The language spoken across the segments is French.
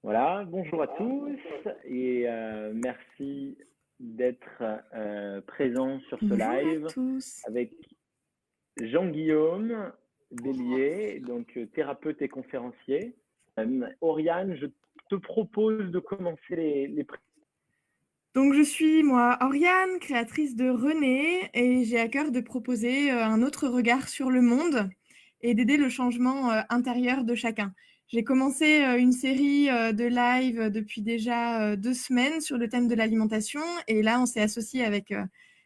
Voilà, bonjour à tous et merci d'être présents sur ce Bonjour à live tous. avec Jean-Guillaume Bélier, donc thérapeute et conférencier. Oriane, je te propose de commencer les Donc je suis moi Oriane, créatrice de René, et j'ai à cœur de proposer un autre regard sur le monde et d'aider le changement intérieur de chacun. J'ai commencé une série de live depuis déjà 2 semaines sur le thème de l'alimentation, et là on s'est associé avec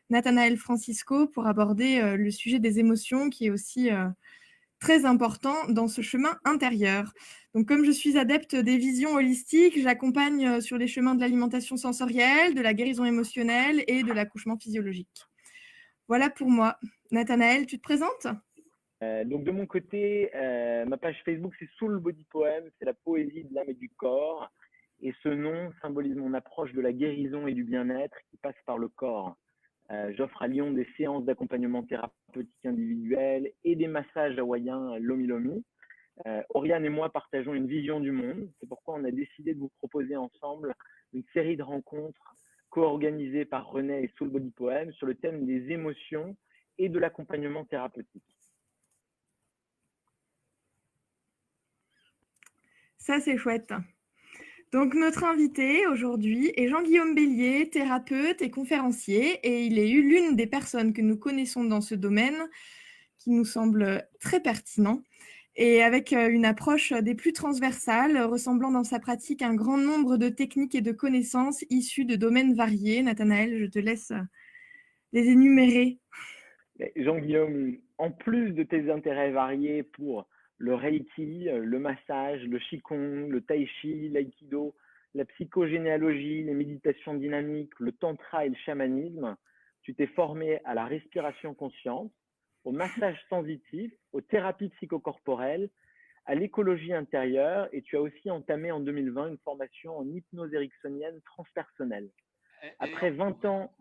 Nathanaël Francisco pour aborder le sujet des émotions, qui est aussi très important dans ce chemin intérieur. Donc, comme je suis adepte des visions holistiques, j'accompagne sur les chemins de l'alimentation sensorielle, de la guérison émotionnelle et de l'accouchement physiologique. Voilà pour moi. Nathanaël, tu te présentes ? Donc de mon côté, ma page Facebook, c'est Soul Body Poem, c'est la poésie de l'âme et du corps. Et ce nom symbolise mon approche de la guérison et du bien-être qui passe par le corps. J'offre à Lyon des séances d'accompagnement thérapeutique individuel et des massages hawaïens Lomi Lomi. Oriane et moi partageons une vision du monde. C'est pourquoi on a décidé de vous proposer ensemble une série de rencontres co-organisées par René et Soul Body Poem sur le thème des émotions et de l'accompagnement thérapeutique. Ça, c'est chouette. Donc, notre invité aujourd'hui est Jean-Guillaume Bélier, thérapeute et conférencier, et il est l'une des personnes que nous connaissons dans ce domaine qui nous semble très pertinent, et avec une approche des plus transversales, ressemblant dans sa pratique un grand nombre de techniques et de connaissances issues de domaines variés. Nathanaël, je te laisse les énumérer. Jean-Guillaume, en plus de tes intérêts variés pour le Reiki, le massage, le Qigong, le Tai Chi, l'Aïkido, la psychogénéalogie, les méditations dynamiques, le tantra et le chamanisme, tu t'es formé à la respiration consciente, au massage sensitif, aux thérapies psychocorporelles, à l'écologie intérieure, et tu as aussi entamé en 2020 une formation en hypnose ericksonienne transpersonnelle. Après 20 ans,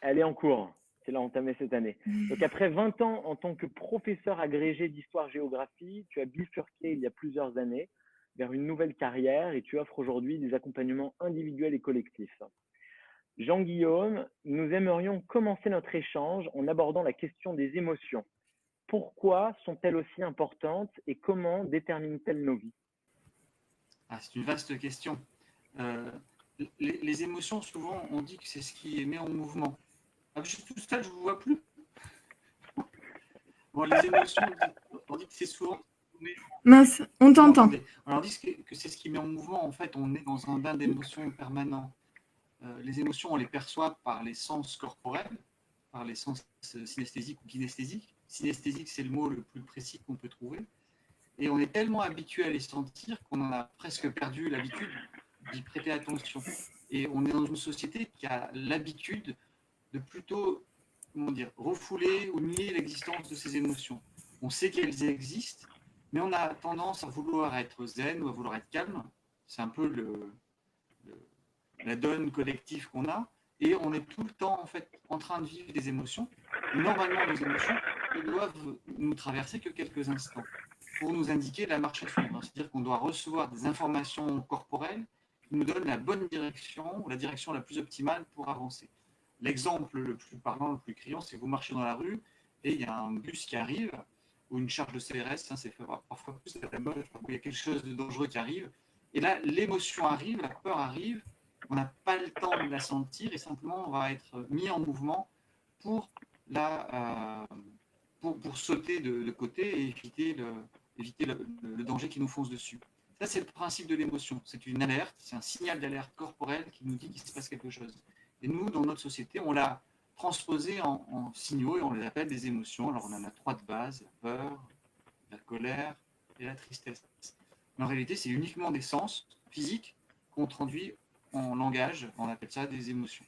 elle est en cours. C'est là entamé cette année. Donc après 20 ans en tant que professeur agrégé d'histoire-géographie, tu as bifurqué il y a plusieurs années vers une nouvelle carrière et tu offres aujourd'hui des accompagnements individuels et collectifs. Jean-Guillaume, nous aimerions commencer notre échange en abordant la question des émotions. Pourquoi sont-elles aussi importantes et comment déterminent-elles nos vies ? C'est une vaste question. Les émotions, souvent, on dit que c'est ce qui est mis en mouvement. Je suis tout seul, je ne vous vois plus. Bon, les émotions, on dit que c'est souvent... Mince, on t'entend. On dit que c'est ce qui met en mouvement. En fait, on est dans un bain d'émotions permanent. Les émotions, on les perçoit par les sens corporels, par les sens synesthésiques ou kinesthésiques. Synesthésique, c'est le mot le plus précis qu'on peut trouver. Et on est tellement habitué à les sentir qu'on en a presque perdu l'habitude d'y prêter attention. Et on est dans une société qui a l'habitude de plutôt, refouler ou nier l'existence de ces émotions. On sait qu'elles existent, mais on a tendance à vouloir être zen ou à vouloir être calme. C'est un peu la donne collective qu'on a. Et on est tout le temps en fait en train de vivre des émotions. Et normalement, les émotions ne doivent nous traverser que quelques instants pour nous indiquer la marche à suivre. C'est-à-dire qu'on doit recevoir des informations corporelles qui nous donnent la bonne direction ou la direction la plus optimale pour avancer. L'exemple le plus parlant, le plus criant, c'est que vous marchez dans la rue et il y a un bus qui arrive ou une charge de CRS, c'est parfois plus à la mode, il y a quelque chose de dangereux qui arrive. Et là, l'émotion arrive, la peur arrive, on n'a pas le temps de la sentir et simplement on va être mis en mouvement pour pour sauter de côté et éviter le danger qui nous fonce dessus. Ça, c'est le principe de l'émotion. C'est une alerte, c'est un signal d'alerte corporelle qui nous dit qu'il se passe quelque chose. Et nous, dans notre société, on l'a transposé en signaux et on les appelle des émotions. Alors, on en a 3 de base, la peur, la colère et la tristesse. Mais en réalité, c'est uniquement des sens physiques qu'on traduit en langage. On appelle ça des émotions.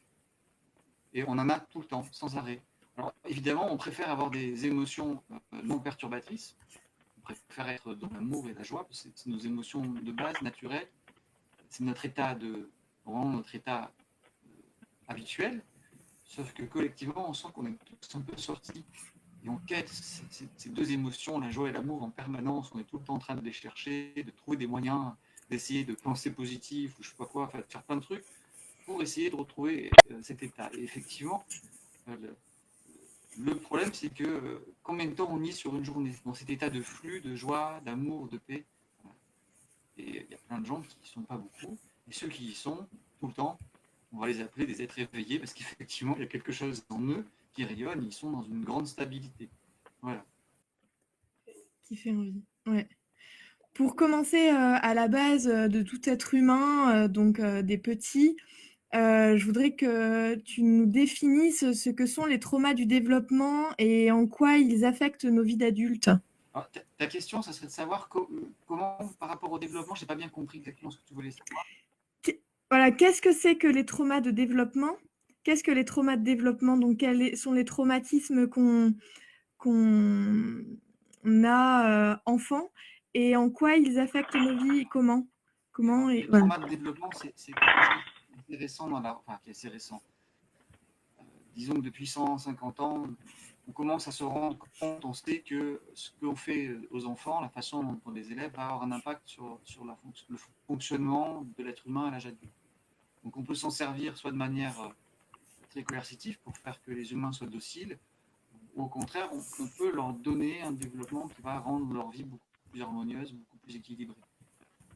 Et on en a tout le temps, sans arrêt. Alors, évidemment, on préfère avoir des émotions non perturbatrices. On préfère être dans l'amour et la joie, parce que c'est nos émotions de base, naturelles. C'est notre état vraiment notre état habituel. Sauf que collectivement, on sent qu'on est tous un peu sortis. Et on quête ces 2 émotions, la joie et l'amour, en permanence. On est tout le temps en train de les chercher, de trouver des moyens d'essayer de penser positif ou je sais pas quoi, enfin, de faire plein de trucs pour essayer de retrouver cet état. Et effectivement, le problème, c'est que combien de temps on y est sur une journée dans cet état de flux, de joie, d'amour, de paix. Et il y a plein de gens qui ne sont pas beaucoup. Et ceux qui y sont tout le temps, on va les appeler des êtres éveillés parce qu'effectivement, il y a quelque chose en eux qui rayonne. Ils sont dans une grande stabilité. Voilà. Qui fait envie. Ouais. Pour commencer, à la base de tout être humain, donc des petits, je voudrais que tu nous définisses ce que sont les traumas du développement et en quoi ils affectent nos vies d'adultes. Alors, ta question, ça serait de savoir comment, par rapport au développement, je n'ai pas bien compris exactement ce que tu voulais savoir. Voilà, qu'est-ce que c'est que les traumas de développement? Qu'est-ce que les traumas de développement? Donc, quels sont les traumatismes qu'on a enfant et en quoi ils affectent nos vies? Comment? Les Voilà. traumas de développement, c'est quelque chose qui est récent enfin, qui est assez récent. Disons que depuis 150 ans, on commence à se rendre compte, on sait que ce qu'on fait aux enfants, la façon dont on les élève, va avoir un impact sur le fonctionnement de l'être humain à l'âge adulte. Donc on peut s'en servir soit de manière très coercitive pour faire que les humains soient dociles, ou au contraire, on peut leur donner un développement qui va rendre leur vie beaucoup plus harmonieuse, beaucoup plus équilibrée.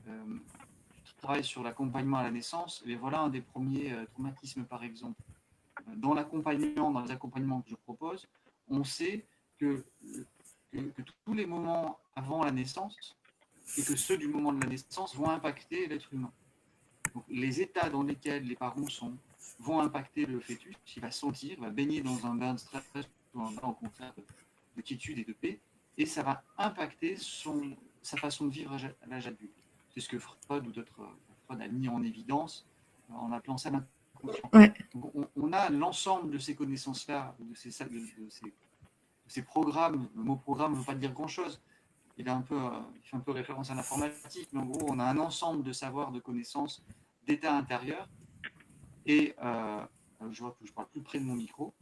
Je travaille sur l'accompagnement à la naissance, et voilà un des premiers traumatismes par exemple. Dans les accompagnements que je propose, on sait que tous les moments avant la naissance et que ceux du moment de la naissance vont impacter l'être humain. Donc, les états dans lesquels les parents sont vont impacter le fœtus, il va sentir, il va baigner dans un bain de stress ou un bain au contraire de quiétude et de paix, et ça va impacter sa façon de vivre à l'âge adulte. C'est ce que Freud ou d'autres Freud a mis en évidence en appelant ça l'inconscient. Ouais. Donc, on a l'ensemble de ces connaissances-là, de ces programmes. Le mot programme ne veut pas dire grand-chose. Il fait un peu référence à l'informatique, mais en gros, on a un ensemble de savoirs, de connaissances, d'états intérieurs. Et je vois que je parle plus près de mon micro.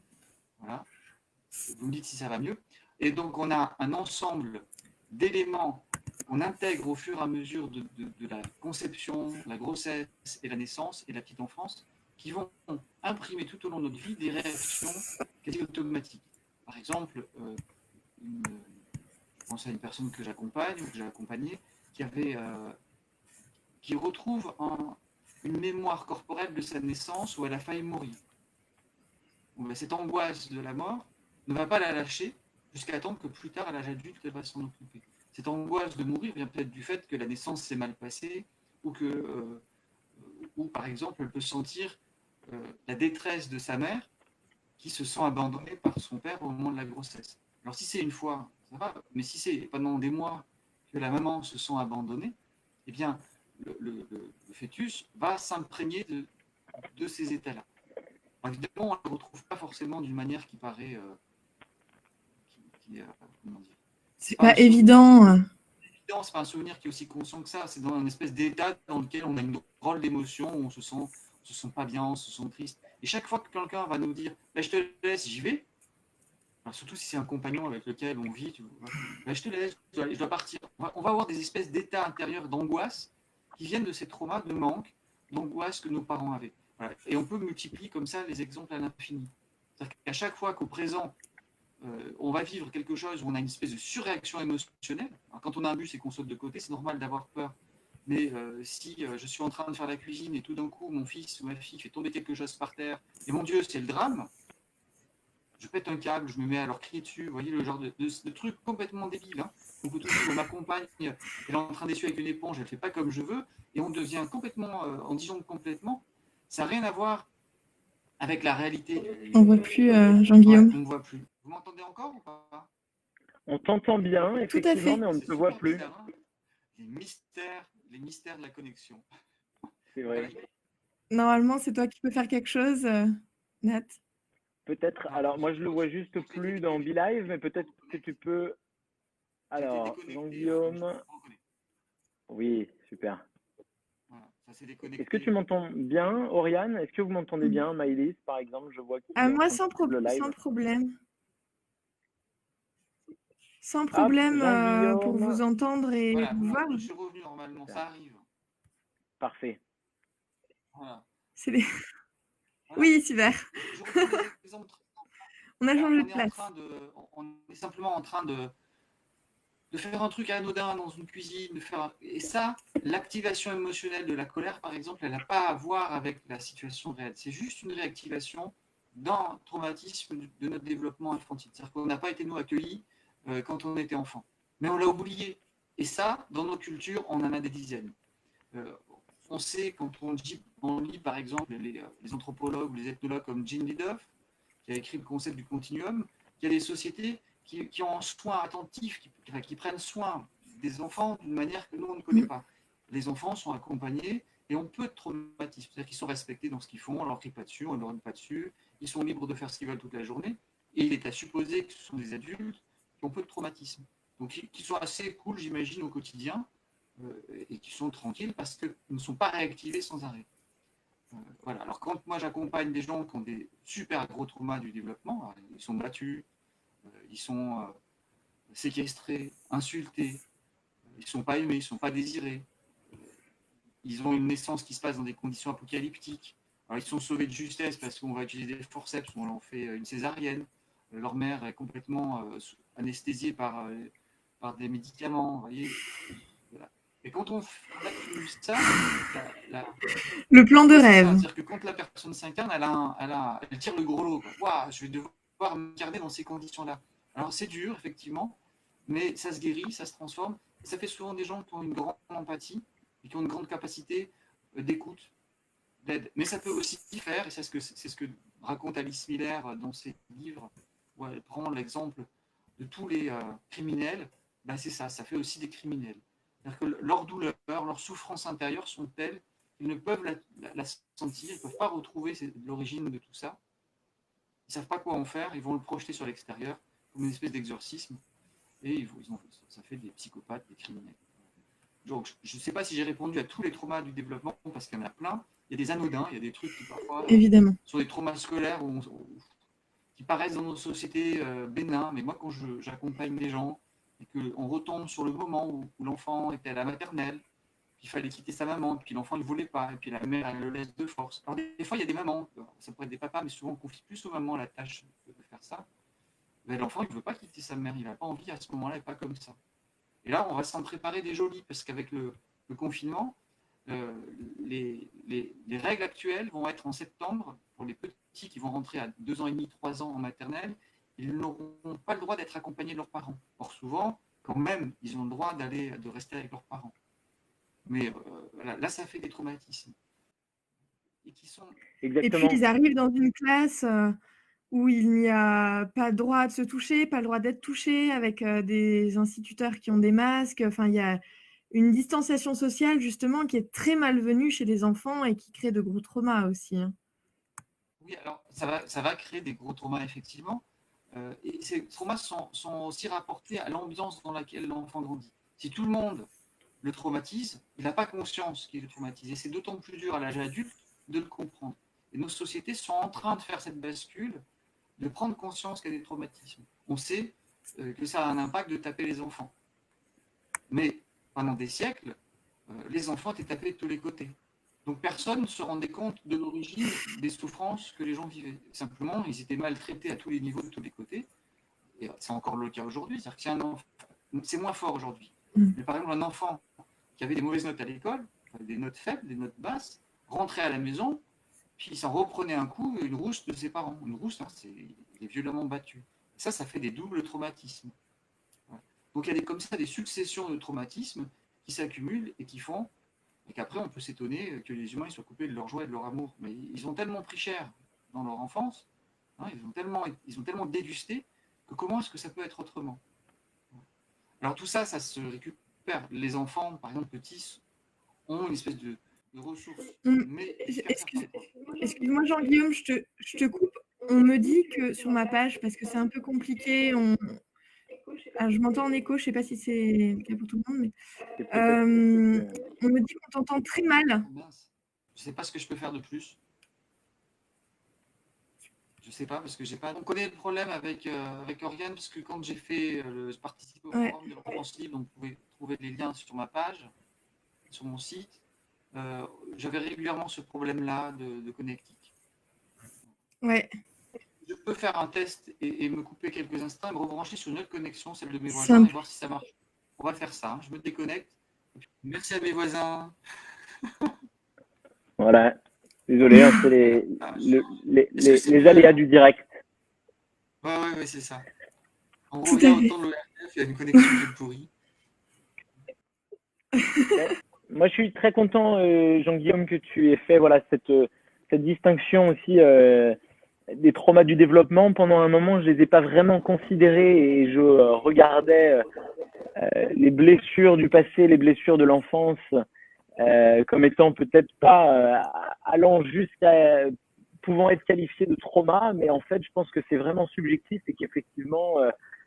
Voilà. Vous me dites si ça va mieux. Et donc, on a un ensemble d'éléments qu'on intègre au fur et à mesure de la conception, la grossesse et la naissance et la petite enfance, qui vont imprimer tout au long de notre vie des réactions quasi automatiques. Par exemple, je pense à une personne que j'accompagne ou que j'ai accompagnée qui retrouve une mémoire corporelle de sa naissance où elle a failli mourir. Donc, cette angoisse de la mort ne va pas la lâcher jusqu'à temps que plus tard, à l'âge adulte, elle va s'en occuper. Cette angoisse de mourir vient peut-être du fait que la naissance s'est mal passée ou par exemple, elle peut sentir la détresse de sa mère qui se sent abandonnée par son père au moment de la grossesse. Alors si c'est une fois, ça va, mais si c'est pendant des mois que la maman se sent abandonnée, eh bien, le fœtus va s'imprégner de ces états-là. Alors, évidemment, on ne le retrouve pas forcément d'une manière qui paraît... comment dire, c'est pas évident. C'est pas un souvenir qui est aussi conscient que ça. C'est dans une espèce d'état dans lequel on a une drôle d'émotion, où on se sent pas bien, on se sent triste. Et chaque fois que quelqu'un va nous dire bah, « je te laisse, j'y vais », alors, surtout si c'est un compagnon avec lequel on vit, bah, je te laisse, je dois partir. On va avoir des espèces d'états intérieurs d'angoisse qui viennent de ces traumas de manque, d'angoisse que nos parents avaient. Voilà. Et on peut multiplier comme ça les exemples à l'infini. C'est-à-dire qu'à chaque fois qu'au présent, on va vivre quelque chose où on a une espèce de surréaction émotionnelle. Alors, quand on a un bus et qu'on saute de côté, c'est normal d'avoir peur. Mais si je suis en train de faire la cuisine et tout d'un coup, mon fils ou ma fille fait tomber quelque chose par terre, et mon Dieu, c'est le drame, je pète un câble, je me mets à leur crier dessus. Vous voyez le genre de truc complètement débile. Hein. Donc, ma compagne, elle est en train d'essuyer avec une éponge, elle ne fait pas comme je veux, et on devient complètement, en disant complètement, ça n'a rien à voir avec la réalité. On ne voit plus Jean-Guillaume. Ouais, on ne voit plus. Vous m'entendez encore ou pas? On t'entend bien, effectivement, mais on ne te voit plus. Bizarre, hein, les mystères de la connexion. C'est vrai. Normalement, c'est toi qui peux faire quelque chose, Nat. Peut-être. Alors, moi, je le vois juste plus dans BeLive, mais peut-être que tu peux. Alors, Jean-Guillaume. Oui, super. Voilà, ça s'est déconnecté. Est-ce que tu m'entends bien, Oriane? Est-ce que vous m'entendez bien, Maëlys, par exemple? Je vois qu'il moi, sans problème. Sans problème pour vous entendre et voilà, vous voir. je suis revenu normalement, ça arrive. Parfait. Voilà. C'est les... Voilà. Oui, super. Je reprends des exemples. On a changé de On est place. on est simplement en train de faire un truc anodin dans une cuisine, et ça, l'activation émotionnelle de la colère, par exemple, elle n'a pas à voir avec la situation réelle. C'est juste une réactivation d'un traumatisme de notre développement infantile. C'est-à-dire qu'on n'a pas été, nous, accueillis quand on était enfant. Mais on l'a oublié. Et ça, dans nos cultures, on en a des dizaines. On sait, quand on lit, par exemple, les anthropologues ou les ethnologues comme Jean Lidoff, qui a écrit le concept du continuum, qu'il y a des sociétés qui ont un soin attentif, qui prennent soin des enfants d'une manière que nous, on ne connaît pas. Les enfants sont accompagnés et ont peu de traumatisme. C'est-à-dire qu'ils sont respectés dans ce qu'ils font, on ne leur crie pas dessus, on ne leur donne pas dessus, ils sont libres de faire ce qu'ils veulent toute la journée. Et il est à supposer que ce sont des adultes qui ont peu de traumatisme. Donc, qui sont assez cool, j'imagine, au quotidien, et qui sont tranquilles parce qu'ils ne sont pas réactivés sans arrêt. Voilà. Alors, quand moi j'accompagne des gens qui ont des super gros traumas du développement, ils sont battus, ils sont séquestrés, insultés, ils ne sont pas aimés, ils ne sont pas désirés, ils ont une naissance qui se passe dans des conditions apocalyptiques. Alors, ils sont sauvés de justesse parce qu'on va utiliser des forceps ou on leur fait une césarienne. Leur mère est complètement anesthésiée par des médicaments. Vous voyez, voilà. Et quand on accumule ça, le plan de rêve. C'est-à-dire que quand la personne s'incarne, elle tire le gros lot. Waouh, je vais devoir me garder dans ces conditions-là. Alors c'est dur, effectivement, mais ça se guérit, ça se transforme. Et ça fait souvent des gens qui ont une grande empathie et qui ont une grande capacité d'écoute, d'aide. Mais ça peut aussi faire, et c'est ce que raconte Alice Miller dans ses livres, où elle prend l'exemple de tous les criminels, ben c'est ça fait aussi des criminels. C'est-à-dire que leur douleur, leur souffrance intérieure sont telles qu'ils ne peuvent la sentir, ils ne peuvent pas retrouver l'origine de tout ça. Ils ne savent pas quoi en faire, ils vont le projeter sur l'extérieur comme une espèce d'exorcisme, et ça fait des psychopathes, des criminels. Donc, je ne sais pas si j'ai répondu à tous les traumas du développement, parce qu'il y en a plein. Il y a des anodins, il y a des trucs qui parfois Évidemment. sont des traumas scolaires qui paraissent dans nos sociétés bénins, mais moi quand j'accompagne des gens et qu'on retombe sur le moment où l'enfant était à la maternelle, il fallait quitter sa maman, et puis l'enfant ne voulait pas, et puis la mère elle le laisse de force. Alors des fois il y a des mamans, ça pourrait être des papas, mais souvent on confie plus aux mamans la tâche de faire ça. Mais l'enfant il ne veut pas quitter sa mère, il n'a pas envie à ce moment-là, et pas comme ça. Et là on va s'en préparer des jolis, parce qu'avec le confinement, les règles actuelles vont être en septembre pour les petits qui vont rentrer à 2 ans et demi, 3 ans en maternelle. Ils n'auront pas le droit d'être accompagnés de leurs parents. Or souvent, quand même, ils ont le droit de rester avec leurs parents. Mais là, ça fait des traumatismes. Et puis ils arrivent dans une classe où il n'y a pas le droit de se toucher, pas le droit d'être touché, avec des instituteurs qui ont des masques. Enfin, il y a une distanciation sociale, justement, qui est très malvenue chez les enfants et qui crée de gros traumas aussi. Oui, alors ça va créer des gros traumas, effectivement. Et ces traumas sont aussi rapportés à l'ambiance dans laquelle l'enfant grandit. Si tout le monde le traumatise, il n'a pas conscience qu'il est traumatisé. C'est d'autant plus dur à l'âge adulte de le comprendre. Et nos sociétés sont en train de faire cette bascule, de prendre conscience qu'il y a des traumatismes. On sait que ça a un impact de taper les enfants. Mais pendant des siècles, les enfants étaient tapés de tous les côtés. Donc personne ne se rendait compte de l'origine des souffrances que les gens vivaient. Simplement, ils étaient maltraités à tous les niveaux, de tous les côtés. Et c'est encore le cas aujourd'hui. C'est-à-dire que si un enfant, c'est moins fort aujourd'hui. Mais par exemple, un enfant qui avait des mauvaises notes à l'école, des notes faibles, des notes basses, rentrait à la maison, puis il s'en reprenait un coup, une rousse de ses parents. Une rousse, il est violemment battu. Et ça fait des doubles traumatismes. Ouais. Donc il y a comme ça des successions de traumatismes qui s'accumulent et qui font, et qu'après on peut s'étonner que les humains ils soient coupés de leur joie et de leur amour. Mais ils ont tellement pris cher dans leur enfance, ils ont tellement dégusté, que comment est-ce que ça peut être autrement? Alors tout ça, ça se récupère. Les enfants, par exemple petits, ont une espèce de ressources. Mais excuse-moi Jean-Guillaume, je te coupe. On me dit que sur ma page, parce que c'est un peu compliqué, alors, je m'entends en écho, je ne sais pas si c'est le cas pour tout le monde, mais on me dit qu'on t'entend très mal. Je ne sais pas ce que je peux faire de plus. Je ne sais pas, parce que j'ai pas. On connaît le problème avec Oriane, parce que quand j'ai fait participer au forum de l'enfance libre, on pouvait trouver les liens sur ma page, sur mon site. j'avais régulièrement ce problème-là de connectique. Ouais, Je peux faire un test et me couper quelques instants et me rebrancher sur une autre connexion, celle de mes voisins, et simple. voir si ça marche. On va faire ça. Je me déconnecte. Merci à mes voisins. Voilà. Désolé, hein, c'est Ah, est-ce que c'est les mieux aléas là? du direct. Ouais, c'est ça. On Tout revient à au fait. temps de l'ORF, il y a une connexion qui est pourrie. Mais moi, je suis très content, Jean-Guillaume, que tu aies fait voilà, cette distinction aussi des traumas du développement. Pendant un moment, je ne les ai pas vraiment considérés et je regardais les blessures du passé, les blessures de l'enfance, comme étant peut-être pas allant jusqu'à pouvant être qualifiées de trauma, mais en fait, je pense que c'est vraiment subjectif et qu'effectivement,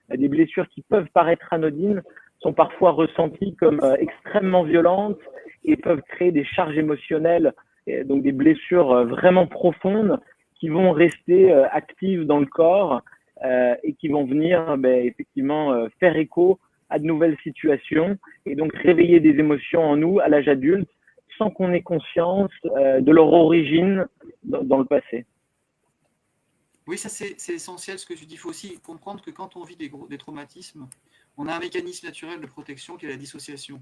des blessures qui peuvent paraître anodines sont parfois ressenties comme extrêmement violentes et peuvent créer des charges émotionnelles, et donc des blessures vraiment profondes qui vont rester actives dans le corps et qui vont venir effectivement faire écho à de nouvelles situations et donc réveiller des émotions en nous à l'âge adulte sans qu'on ait conscience de leur origine dans le passé. Oui, ça c'est essentiel ce que tu dis. Il faut aussi comprendre que quand on vit des traumatismes, on a un mécanisme naturel de protection qui est la dissociation.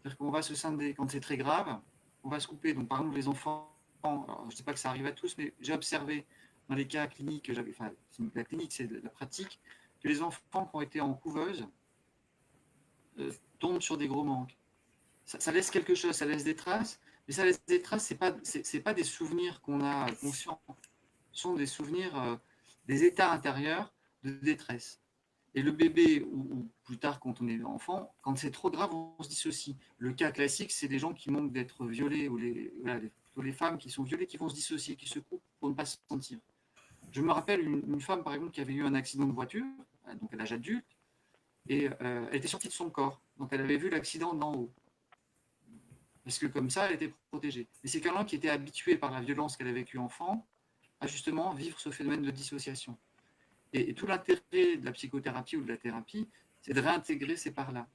C'est-à-dire qu'on va se scinder quand c'est très grave, on va se couper. Donc par exemple les enfants, alors, je ne sais pas que ça arrive à tous, mais j'ai observé dans les cas cliniques, enfin la clinique c'est la pratique, que les enfants qui ont été en couveuse tombent sur des gros manques. Ça laisse quelque chose, ça laisse des traces, mais ça laisse des traces, c'est pas des souvenirs qu'on a conscients, ce sont des souvenirs, des états intérieurs de détresse. Et le bébé, ou plus tard quand on est enfant, quand c'est trop grave, on se dissocie. Le cas classique, c'est des gens qui manquent d'être violés, ou plutôt les femmes qui sont violées, qui vont se dissocier, qui se coupent pour ne pas se sentir. Je me rappelle une femme, par exemple, qui avait eu un accident de voiture, donc à l'âge adulte, et elle était sortie de son corps. Donc elle avait vu l'accident d'en haut. Parce que comme ça, elle était protégée. Mais c'est quelqu'un qui était habitué par la violence qu'elle a vécue enfant à justement vivre ce phénomène de dissociation. Et tout l'intérêt de la psychothérapie ou de la thérapie, c'est de réintégrer ces parts-là,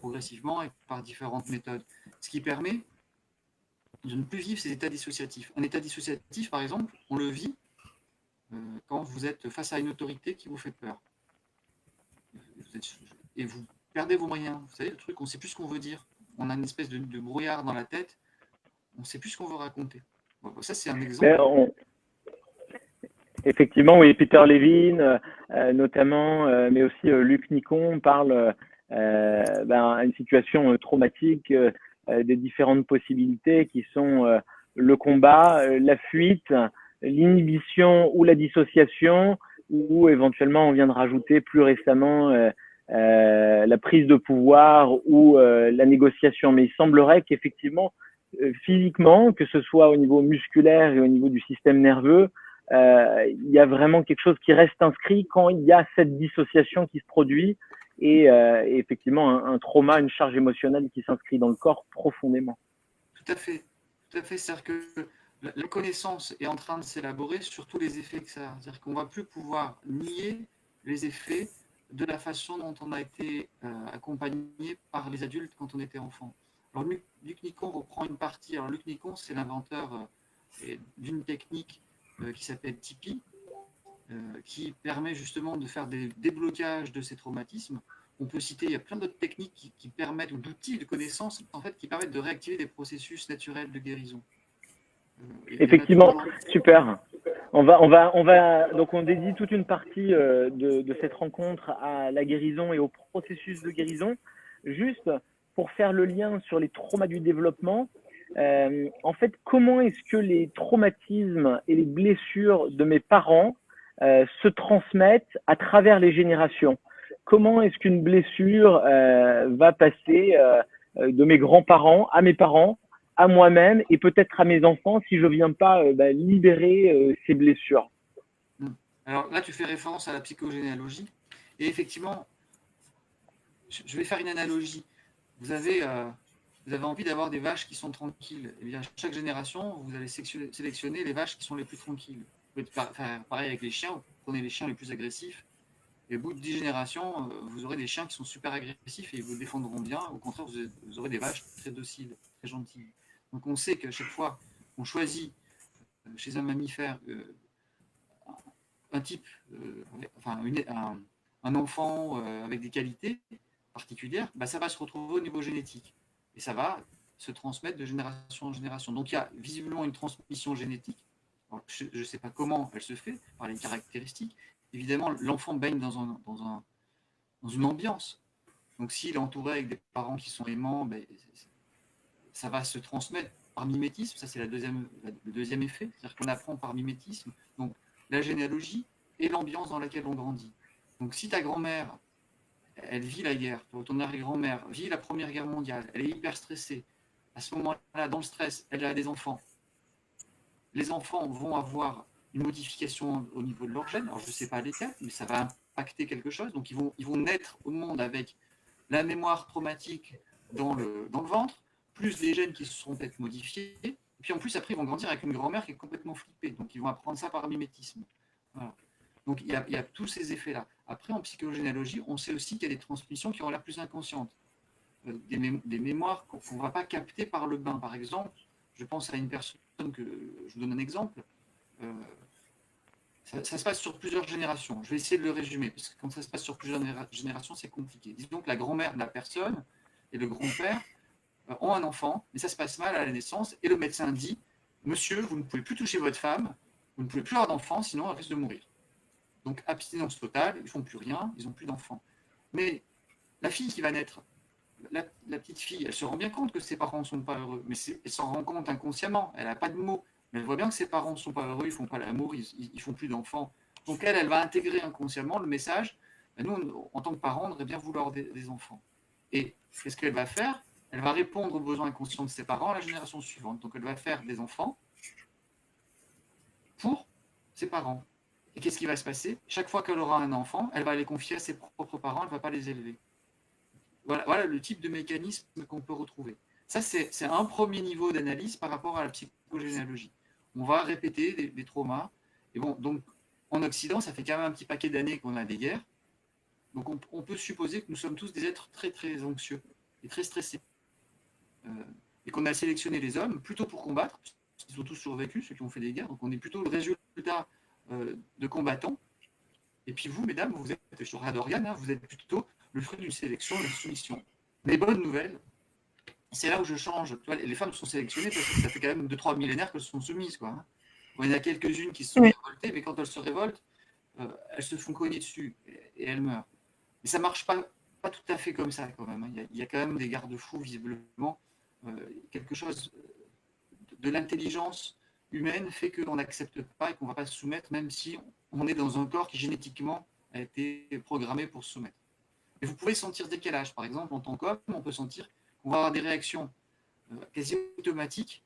progressivement et par différentes méthodes. Ce qui permet de ne plus vivre ces états dissociatifs. Un état dissociatif, par exemple, on le vit quand vous êtes face à une autorité qui vous fait peur. Et vous perdez vos moyens. Vous savez, le truc, on ne sait plus ce qu'on veut dire. On a une espèce de brouillard dans la tête. On ne sait plus ce qu'on veut raconter. Bon, ça, c'est un exemple. Effectivement, oui, Peter Levine, notamment, mais aussi Luc Nicon parle d'une situation traumatique, des différentes possibilités qui sont le combat, la fuite, l'inhibition ou la dissociation, ou éventuellement on vient de rajouter plus récemment la prise de pouvoir ou la négociation. Mais il semblerait qu'effectivement, physiquement, que ce soit au niveau musculaire et au niveau du système nerveux, il y a vraiment quelque chose qui reste inscrit quand il y a cette dissociation qui se produit et effectivement un trauma, une charge émotionnelle qui s'inscrit dans le corps profondément. Tout à fait. Tout à fait. C'est-à-dire que la connaissance est en train de s'élaborer sur tous les effets que ça a. C'est-à-dire qu'on ne va plus pouvoir nier les effets de la façon dont on a été accompagné par les adultes quand on était enfant. Alors Luc Nicon reprend une partie. Alors Luc Nicon, c'est l'inventeur d'une technique qui s'appelle Tipeee, qui permet justement de faire des déblocages de ces traumatismes. On peut citer, il y a plein d'autres techniques qui permettent, ou d'outils de connaissances, en fait, qui permettent de réactiver des processus naturels de guérison. Effectivement, super. Donc on dédie toute une partie de cette rencontre à la guérison et au processus de guérison. Juste pour faire le lien sur les traumas du développement, en fait, comment est-ce que les traumatismes et les blessures de mes parents se transmettent à travers les générations? Comment est-ce qu'une blessure va passer de mes grands-parents à mes parents, à moi-même et peut-être à mes enfants si je ne viens pas libérer ces blessures? Alors là, tu fais référence à la psychogénéalogie. Et effectivement, je vais faire une analogie. Vous avez envie d'avoir des vaches qui sont tranquilles. Eh bien, chaque génération, vous allez sélectionner les vaches qui sont les plus tranquilles. Vous pouvez faire pareil avec les chiens. Vous prenez les chiens les plus agressifs Et au bout de 10 générations, vous aurez des chiens qui sont super agressifs et ils vous défendront bien. Au contraire, vous aurez des vaches très dociles, très gentilles. Donc on sait qu'à chaque fois qu'on choisit chez un mammifère un type, un enfant avec des qualités particulières, bah, ça va se retrouver au niveau génétique. Et ça va se transmettre de génération en génération. Donc il y a visiblement une transmission génétique. Alors, je ne sais pas comment elle se fait, par les caractéristiques. Évidemment, l'enfant baigne dans une ambiance. Donc s'il est entouré avec des parents qui sont aimants, ben, ça va se transmettre par mimétisme. Ça, c'est le deuxième effet. C'est-à-dire qu'on apprend par mimétisme. Donc la généalogie et l'ambiance dans laquelle on grandit. Donc si ta grand-mère, elle vit la guerre, ton arrière-grand-mère vit la Première Guerre mondiale, elle est hyper stressée, à ce moment-là, dans le stress, elle a des enfants. Les enfants vont avoir une modification au niveau de leur gène. Alors, je ne sais pas lesquels, mais ça va impacter quelque chose. Donc, ils vont naître au monde avec la mémoire traumatique dans le ventre, plus des gènes qui se seront peut-être modifiés. Et puis, en plus, après, ils vont grandir avec une grand-mère qui est complètement flippée. Donc, ils vont apprendre ça par mimétisme. Voilà. Donc, il y a tous ces effets-là. Après, en psychogénéalogie, on sait aussi qu'il y a des transmissions qui ont l'air plus inconscientes. Des mémoires qu'on ne va pas capter par le bain. Par exemple, je pense à une personne je vous donne un exemple. Ça se passe sur plusieurs générations. Je vais essayer de le résumer, parce que quand ça se passe sur plusieurs générations, c'est compliqué. Disons que la grand-mère de la personne et le grand-père ont un enfant, mais ça se passe mal à la naissance, et le médecin dit « Monsieur, vous ne pouvez plus toucher votre femme, vous ne pouvez plus avoir d'enfant, sinon elle risque de mourir. » Donc abstinence totale, ils ne font plus rien, ils n'ont plus d'enfant. Mais la fille qui va naître, la petite fille, elle se rend bien compte que ses parents ne sont pas heureux, mais elle s'en rend compte inconsciemment, elle n'a pas de mots, mais elle voit bien que ses parents ne sont pas heureux, ils ne font pas l'amour, ils ne font plus d'enfants. Donc elle va intégrer inconsciemment le message, nous, en tant que parents, on devrait bien vouloir des enfants. Et qu'est-ce qu'elle va faire? Elle va répondre aux besoins inconscients de ses parents à la génération suivante. Donc elle va faire des enfants pour ses parents. Et qu'est-ce qui va se passer? Chaque fois qu'elle aura un enfant, elle va les confier à ses propres parents, elle ne va pas les élever. Voilà le type de mécanisme qu'on peut retrouver. Ça, c'est un premier niveau d'analyse par rapport à la psychogénéalogie. On va répéter des traumas. Et bon, donc, en Occident, ça fait quand même un petit paquet d'années qu'on a des guerres. Donc, on peut supposer que nous sommes tous des êtres très, très anxieux et très stressés. Et qu'on a sélectionné les hommes plutôt pour combattre, parce qu'ils ont tous survécu, ceux qui ont fait des guerres. Donc, on est plutôt le résultat de combattants. Et puis vous, mesdames, vous êtes, je regarde Oriane, hein, vous êtes plutôt le fruit d'une sélection, d'une soumission. Mais bonne nouvelle, c'est là où je change. Tu vois, les femmes sont sélectionnées parce que ça fait quand même 2-3 millénaires qu'elles sont soumises. Quoi, hein. Bon, il y en a quelques-unes qui se sont révoltées, mais quand elles se révoltent, elles se font cogner dessus et elles meurent. Mais ça ne marche pas tout à fait comme ça quand même. Hein. Il y a quand même des garde-fous, visiblement. Quelque chose de l'intelligence humaine fait qu'on n'accepte pas et qu'on ne va pas se soumettre, même si on est dans un corps qui génétiquement a été programmé pour se soumettre. Et vous pouvez sentir décalage. Par exemple, en tant qu'homme, on peut sentir qu'on va avoir des réactions quasi automatiques,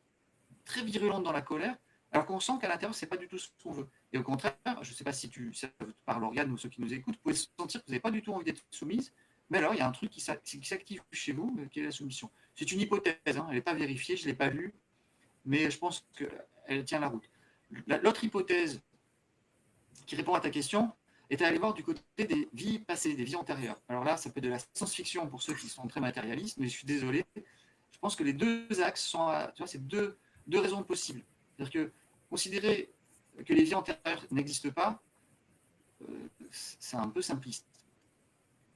très virulentes dans la colère, alors qu'on sent qu'à l'intérieur, ce n'est pas du tout ce qu'on veut. Et au contraire, je ne sais pas si ça parle Oriane ou ceux qui nous écoutent, vous pouvez sentir que vous n'avez pas du tout envie d'être soumise, mais alors il y a un truc qui s'active chez vous, qui est la soumission. C'est une hypothèse, hein, elle n'est pas vérifiée, je ne l'ai pas vue, mais je pense qu'elle tient la route. L'autre hypothèse qui répond à ta question est d'aller voir du côté des vies passées, des vies antérieures. Alors là, ça peut être de la science-fiction pour ceux qui sont très matérialistes, mais je suis désolé. Je pense que les deux axes sont, tu vois, c'est deux raisons possibles. C'est-à-dire que considérer que les vies antérieures n'existent pas, c'est un peu simpliste.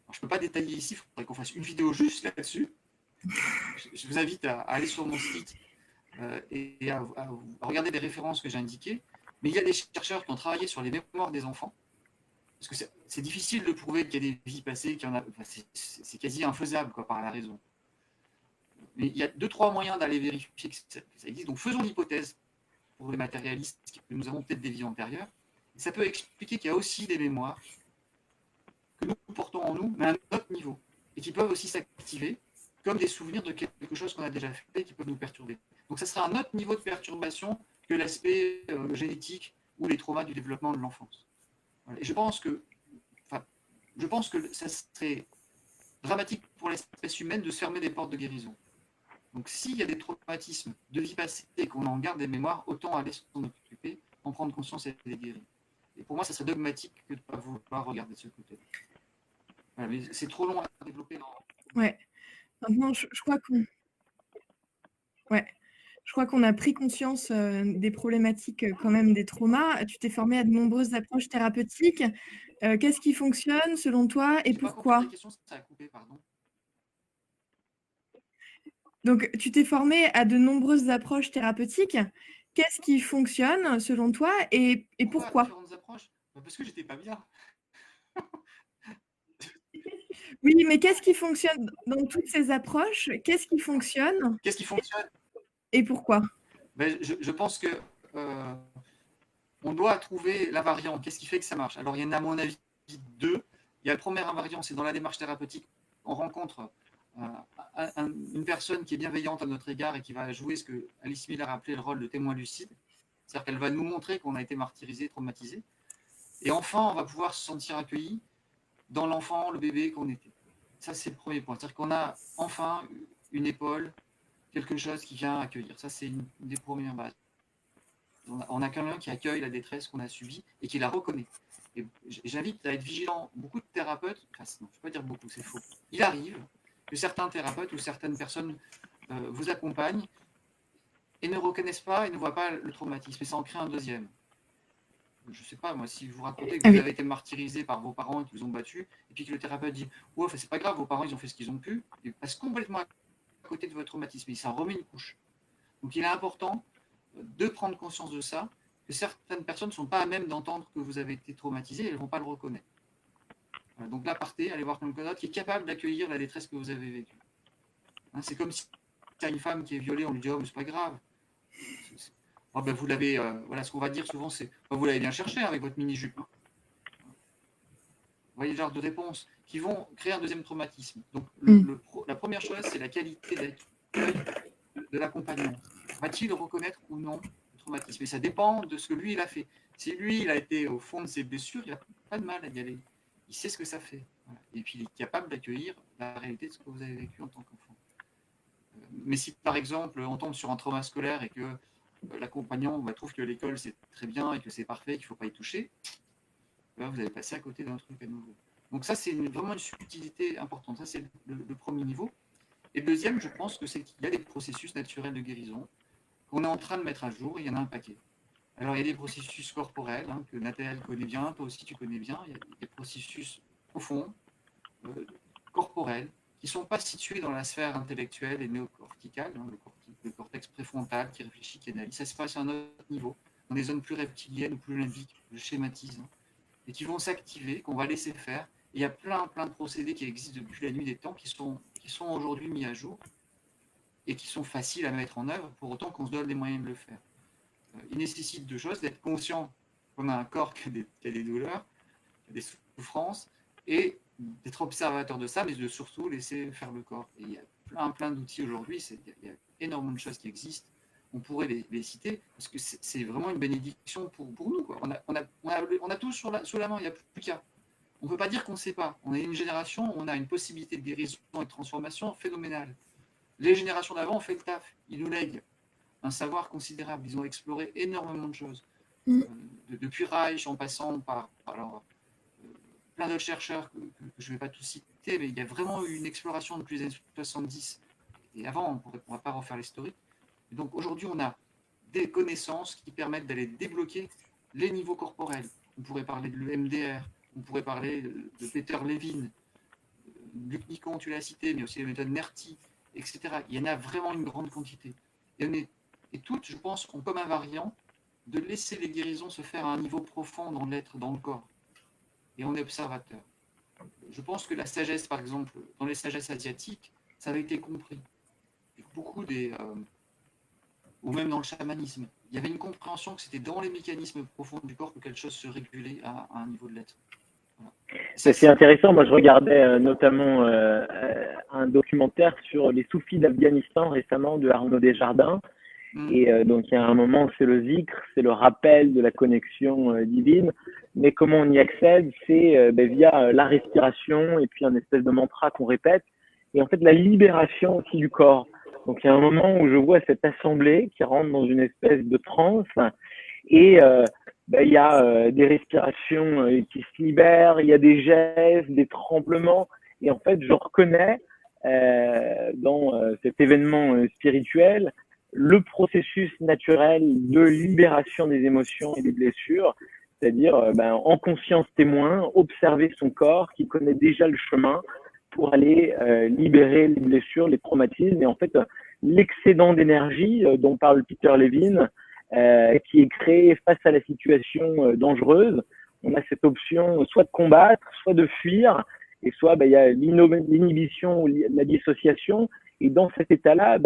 Alors, je ne peux pas détailler ici, il faudrait qu'on fasse une vidéo juste là-dessus. Je vous invite à aller sur mon site et à regarder les références que j'ai indiquées. Mais il y a des chercheurs qui ont travaillé sur les mémoires des enfants. Parce que c'est difficile de prouver qu'il y a des vies passées, c'est quasi infaisable quoi, par la raison. Mais il y a 2-3 moyens d'aller vérifier que ça existe. Donc faisons l'hypothèse pour les matérialistes que nous avons peut-être des vies antérieures. Et ça peut expliquer qu'il y a aussi des mémoires que nous portons en nous, mais à un autre niveau, et qui peuvent aussi s'activer comme des souvenirs de quelque chose qu'on a déjà fait et qui peuvent nous perturber. Donc ça sera un autre niveau de perturbation que l'aspect génétique ou les traumas du développement de l'enfance. Voilà. Et je pense que ça serait dramatique pour l'espèce humaine de se fermer des portes de guérison. Donc s'il y a des traumatismes de vie passée et qu'on en garde des mémoires, autant aller s'en occuper, en prendre conscience et les guérir. Et pour moi, ça serait dogmatique que de ne pas vouloir regarder de ce côté. Voilà, mais c'est trop long à développer. Ouais. Maintenant, je crois qu'on a pris conscience des problématiques quand même des traumas. Tu t'es formé à de nombreuses approches thérapeutiques. Qu'est-ce qui fonctionne selon toi et J'ai pas compris pourquoi? ta question, ça a coupé, pardon. Donc, tu t'es formé à de nombreuses approches thérapeutiques. Qu'est-ce qui fonctionne selon toi et pourquoi? Différentes approches? Parce que j'étais pas bien. Oui, mais qu'est-ce qui fonctionne dans toutes ces approches? Qu'est-ce qui fonctionne Qu'est-ce qui fonctionne? et pourquoi? Je pense que on doit trouver l'invariant. Qu'est-ce qui fait que ça marche? Alors, il y en a, à mon avis, deux. Il y a le premier invariant, c'est dans la démarche thérapeutique. On rencontre une personne qui est bienveillante à notre égard et qui va jouer ce que Alice Miller a appelé le rôle de témoin lucide. C'est-à-dire qu'elle va nous montrer qu'on a été martyrisé, traumatisé. Et enfin, on va pouvoir se sentir accueilli dans l'enfant, le bébé qu'on était. Ça, c'est le premier point. C'est-à-dire qu'on a enfin une épaule, quelque chose qui vient accueillir. Ça, c'est une des premières bases. On a quelqu'un qui accueille la détresse qu'on a subie et qui la reconnaît. Et j'invite à être vigilant. Beaucoup de thérapeutes, enfin, non, je ne vais pas dire beaucoup, c'est faux. Il arrive que certains thérapeutes ou certaines personnes vous accompagnent et ne reconnaissent pas et ne voient pas le traumatisme. Et ça en crée un deuxième. Je ne sais pas, moi, si vous racontez que vous avez été martyrisé par vos parents et qu'ils vous ont battu, et puis que le thérapeute dit « Ouais, c'est pas grave, vos parents, ils ont fait ce qu'ils ont pu », et passe complètement à côté de votre traumatisme. Il s'en remet une couche. Donc, il est important de prendre conscience de ça, que certaines personnes ne sont pas à même d'entendre que vous avez été traumatisé et elles ne vont pas le reconnaître. Voilà, donc là, partez, allez voir quelqu'un d'autre qui est capable d'accueillir la détresse que vous avez vécue. Hein, c'est comme si il y a une femme qui est violée, on lui dit « Oh, mais c'est pas grave ». Oh, ben vous l'avez, voilà, ce qu'on va dire souvent, c'est oh, vous l'avez bien cherché avec votre mini-jupe. Hein. Vous voyez le genre de réponses qui vont créer un deuxième traumatisme. Donc, la première chose, c'est la qualité d'accueil de l'accompagnant. Va-t-il reconnaître ou non le traumatisme? Et ça dépend de ce que lui, il a fait. Si lui, il a été au fond de ses blessures, il n'a pas de mal à y aller. Il sait ce que ça fait. Voilà. Et puis, il est capable d'accueillir la réalité de ce que vous avez vécu en tant qu'enfant. Mais si, par exemple, on tombe sur un trauma scolaire et que l'accompagnant trouve que l'école, c'est très bien et que c'est parfait, qu'il ne faut pas y toucher, là, vous allez passer à côté d'un truc à nouveau. Donc ça, c'est vraiment une subtilité importante. Ça, c'est le premier niveau. Et le deuxième, je pense que c'est qu'il y a des processus naturels de guérison qu'on est en train de mettre à jour. Il y en a un paquet. Alors, il y a des processus corporels que Nathalie connaît bien, toi aussi tu connais bien. Il y a des processus profonds, corporels, qui ne sont pas situés dans la sphère intellectuelle et néocorticale, le cortex préfrontal qui réfléchit, qui analyse. Ça se passe à un autre niveau, dans des zones plus reptiliennes ou plus limbiques, je schématise, et qui vont s'activer, qu'on va laisser faire. Et il y a plein de procédés qui existent depuis la nuit des temps, qui sont aujourd'hui mis à jour et qui sont faciles à mettre en œuvre, pour autant qu'on se donne les moyens de le faire. Il nécessite deux choses, d'être conscient qu'on a un corps qui a des douleurs, qui a des souffrances, et d'être observateur de ça, mais de surtout laisser faire le corps. Et il y a plein d'outils aujourd'hui, il y a énormément de choses qui existent. On pourrait les citer, parce que c'est vraiment une bénédiction pour nous, quoi. On a tout sous la main, il n'y a plus qu'à. On ne peut pas dire qu'on ne sait pas. On est une génération, on a une possibilité de guérison et de transformation phénoménale. Les générations d'avant ont fait le taf. Ils nous lèguent un savoir considérable. Ils ont exploré énormément de choses. Depuis Reich, en passant par plein d'autres chercheurs que je ne vais pas tous citer, mais il y a vraiment eu une exploration depuis les années 70. Et avant, on ne pourra pas refaire l'historique. Et donc aujourd'hui, on a des connaissances qui permettent d'aller débloquer les niveaux corporels. On pourrait parler de l'EMDR, on pourrait parler de Peter Levine, Luc Nicon, tu l'as cité, mais aussi les méthodes NERTI, etc. Il y en a vraiment une grande quantité. Et toutes, je pense, ont comme invariant de laisser les guérisons se faire à un niveau profond dans l'être, dans le corps. Et on est observateur. Je pense que la sagesse, par exemple, dans les sagesses asiatiques, ça avait été compris. Et beaucoup ou même dans le chamanisme, il y avait une compréhension que c'était dans les mécanismes profonds du corps que quelque chose se régulait à un niveau de l'être. Voilà. C'est intéressant. Moi, je regardais notamment un documentaire sur les soufis d'Afghanistan récemment de Arnaud Desjardins. Et donc, il y a un moment, c'est le zikr, c'est le rappel de la connexion divine. Mais comment on y accède? C'est via la respiration et puis un espèce de mantra qu'on répète. Et en fait, la libération aussi du corps. Donc, il y a un moment où je vois cette assemblée qui rentre dans une espèce de transe et il y a des respirations qui se libèrent, il y a des gestes, des tremblements. Et en fait, je reconnais dans cet événement spirituel le processus naturel de libération des émotions et des blessures, c'est-à-dire en conscience témoin, observer son corps qui connaît déjà le chemin pour aller libérer les blessures, les traumatismes. Et en fait, l'excédent d'énergie dont parle Peter Levine, qui est créé face à la situation dangereuse, on a cette option soit de combattre, soit de fuir, et soit il y a l'inhibition ou la dissociation. Et dans cet état-là,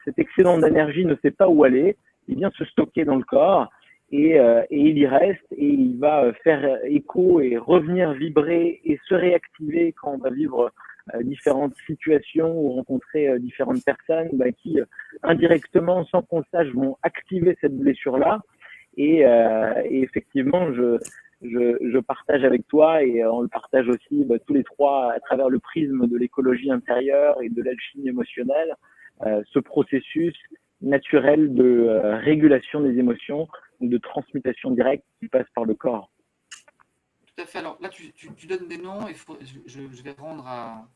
cet excédent d'énergie ne sait pas où aller, il vient se stocker dans le corps et il y reste et il va faire écho et revenir vibrer et se réactiver quand on va vivre différentes situations ou rencontrer différentes personnes qui indirectement, sans qu'on le sache, vont activer cette blessure-là. Et effectivement, je partage avec toi et on le partage aussi tous les trois à travers le prisme de l'écologie intérieure et de l'alchimie émotionnelle, ce processus naturel de régulation des émotions, de transmutation directe qui passe par le corps. Tout à fait. Alors là, tu donnes des noms et je vais rendre à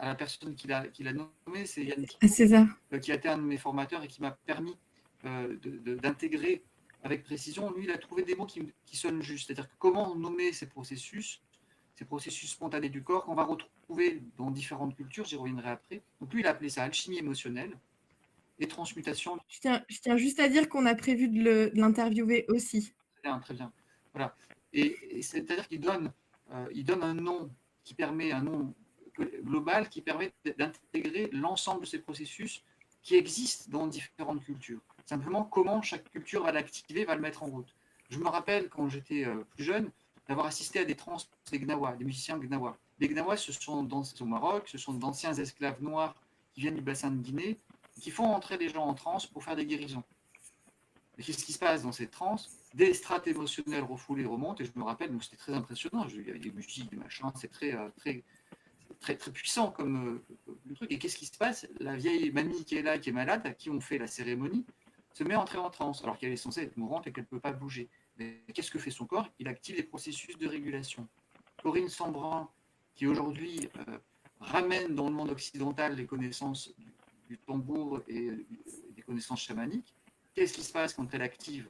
la personne qui l'a nommé, c'est Yann César, qui a été un de mes formateurs et qui m'a permis d'intégrer avec précision. Lui, il a trouvé des mots qui sonnent juste. C'est-à-dire que comment nommer ces processus spontanés du corps qu'on va retrouver dans différentes cultures, j'y reviendrai après. Donc lui, il a appelé ça alchimie émotionnelle et transmutation. Je tiens juste à dire qu'on a prévu de l'interviewer aussi. Très bien. Voilà. Et c'est-à-dire qu'il donne un nom qui permet, un nom global qui permet d'intégrer l'ensemble de ces processus qui existent dans différentes cultures. Simplement, comment chaque culture va l'activer, va le mettre en route. Je me rappelle, quand j'étais plus jeune, d'avoir assisté à des trans des Gnawa, des musiciens Gnawa. Les Gnawa, au Maroc, ce sont d'anciens esclaves noirs qui viennent du bassin de Guinée, qui font entrer les gens en transe pour faire des guérisons. Et qu'est-ce qui se passe dans ces trans? Des strates émotionnelles refoulées remontent, et je me rappelle, c'était très impressionnant. Il y avait des musiques, des machins, c'est très puissant comme le truc. Et qu'est-ce qui se passe? La vieille mamie qui est là, qui est malade, à qui on fait la cérémonie, se met à entrer en transe, alors qu'elle est censée être mourante et qu'elle ne peut pas bouger. Mais qu'est-ce que fait son corps? Il active les processus de régulation. Corinne Sambrin, qui aujourd'hui ramène dans le monde occidental les connaissances du tambour et des connaissances chamaniques, qu'est-ce qui se passe quand elle active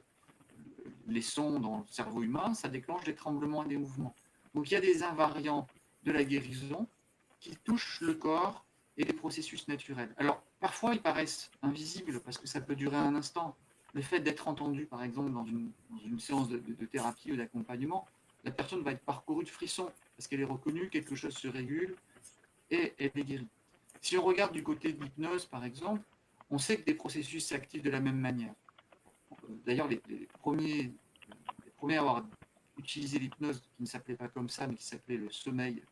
les sons dans le cerveau humain? Ça déclenche des tremblements et des mouvements. Donc il y a des invariants de la guérison qui touchent le corps et les processus naturels. Alors, parfois, ils paraissent invisibles parce que ça peut durer un instant. Le fait d'être entendu, par exemple, dans une séance de thérapie ou d'accompagnement, la personne va être parcourue de frissons parce qu'elle est reconnue, quelque chose se régule et elle est guérie. Si on regarde du côté de l'hypnose, par exemple, on sait que des processus s'activent de la même manière. D'ailleurs, les premiers à avoir utilisé l'hypnose, qui ne s'appelait pas comme ça, mais qui s'appelait le sommeil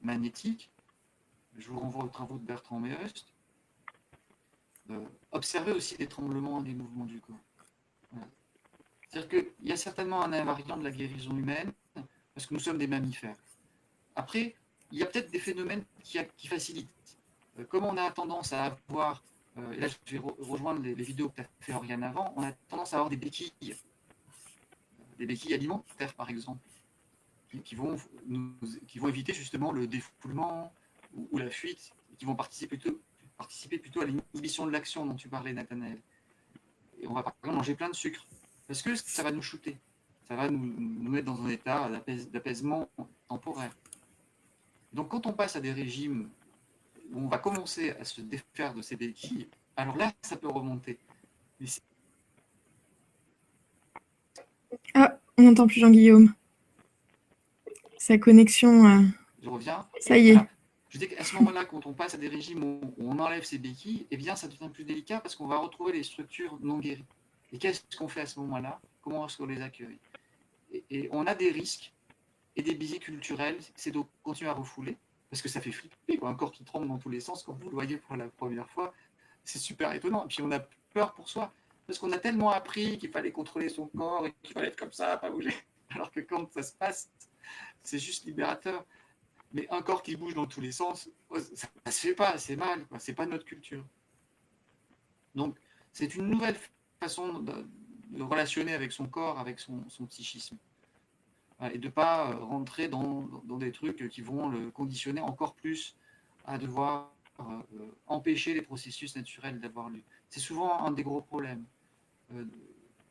magnétique, je vous renvoie aux travaux de Bertrand Meust, observer aussi des tremblements et des mouvements du corps. Voilà. C'est-à-dire qu'il y a certainement un invariant de la guérison humaine, parce que nous sommes des mammifères. Après, il y a peut-être des phénomènes qui facilitent. Comme on a tendance à avoir, et là je vais rejoindre les vidéos que tu as fait Oriane avant, on a tendance à avoir des béquilles alimentaires par exemple, qui vont éviter justement le défoulement ou la fuite, qui vont participer plutôt à l'inhibition de l'action dont tu parlais, Nathanaël. Et on va par exemple manger plein de sucre, parce que ça va nous shooter, ça va nous mettre dans un état d'apaisement temporaire. Donc quand on passe à des régimes où on va commencer à se défaire de ces béquilles, alors là, ça peut remonter. Ah, on n'entend plus Jean-Guillaume. Sa connexion... Je reviens. Ça y est. Voilà. Je dis qu'à ce moment-là, quand on passe à des régimes où on enlève ces béquilles, eh bien, ça devient plus délicat parce qu'on va retrouver les structures non guéries. Et qu'est-ce qu'on fait à ce moment-là? Comment est-ce qu'on les accueille? Et on a des risques et des biais culturels, c'est de continuer à refouler, parce que ça fait flipper, quoi. Un corps qui tremble dans tous les sens, quand vous le voyez pour la première fois, c'est super étonnant. Et puis on a peur pour soi, parce qu'on a tellement appris qu'il fallait contrôler son corps et qu'il fallait être comme ça, pas bouger. Alors que quand ça se passe, c'est juste libérateur. Mais un corps qui bouge dans tous les sens, ça ne se fait pas, c'est mal, quoi. C'est pas notre culture. Donc, c'est une nouvelle façon relationner avec son corps, avec son psychisme. Et de ne pas rentrer dans des trucs qui vont le conditionner encore plus à devoir empêcher les processus naturels d'avoir lieu. C'est souvent un des gros problèmes.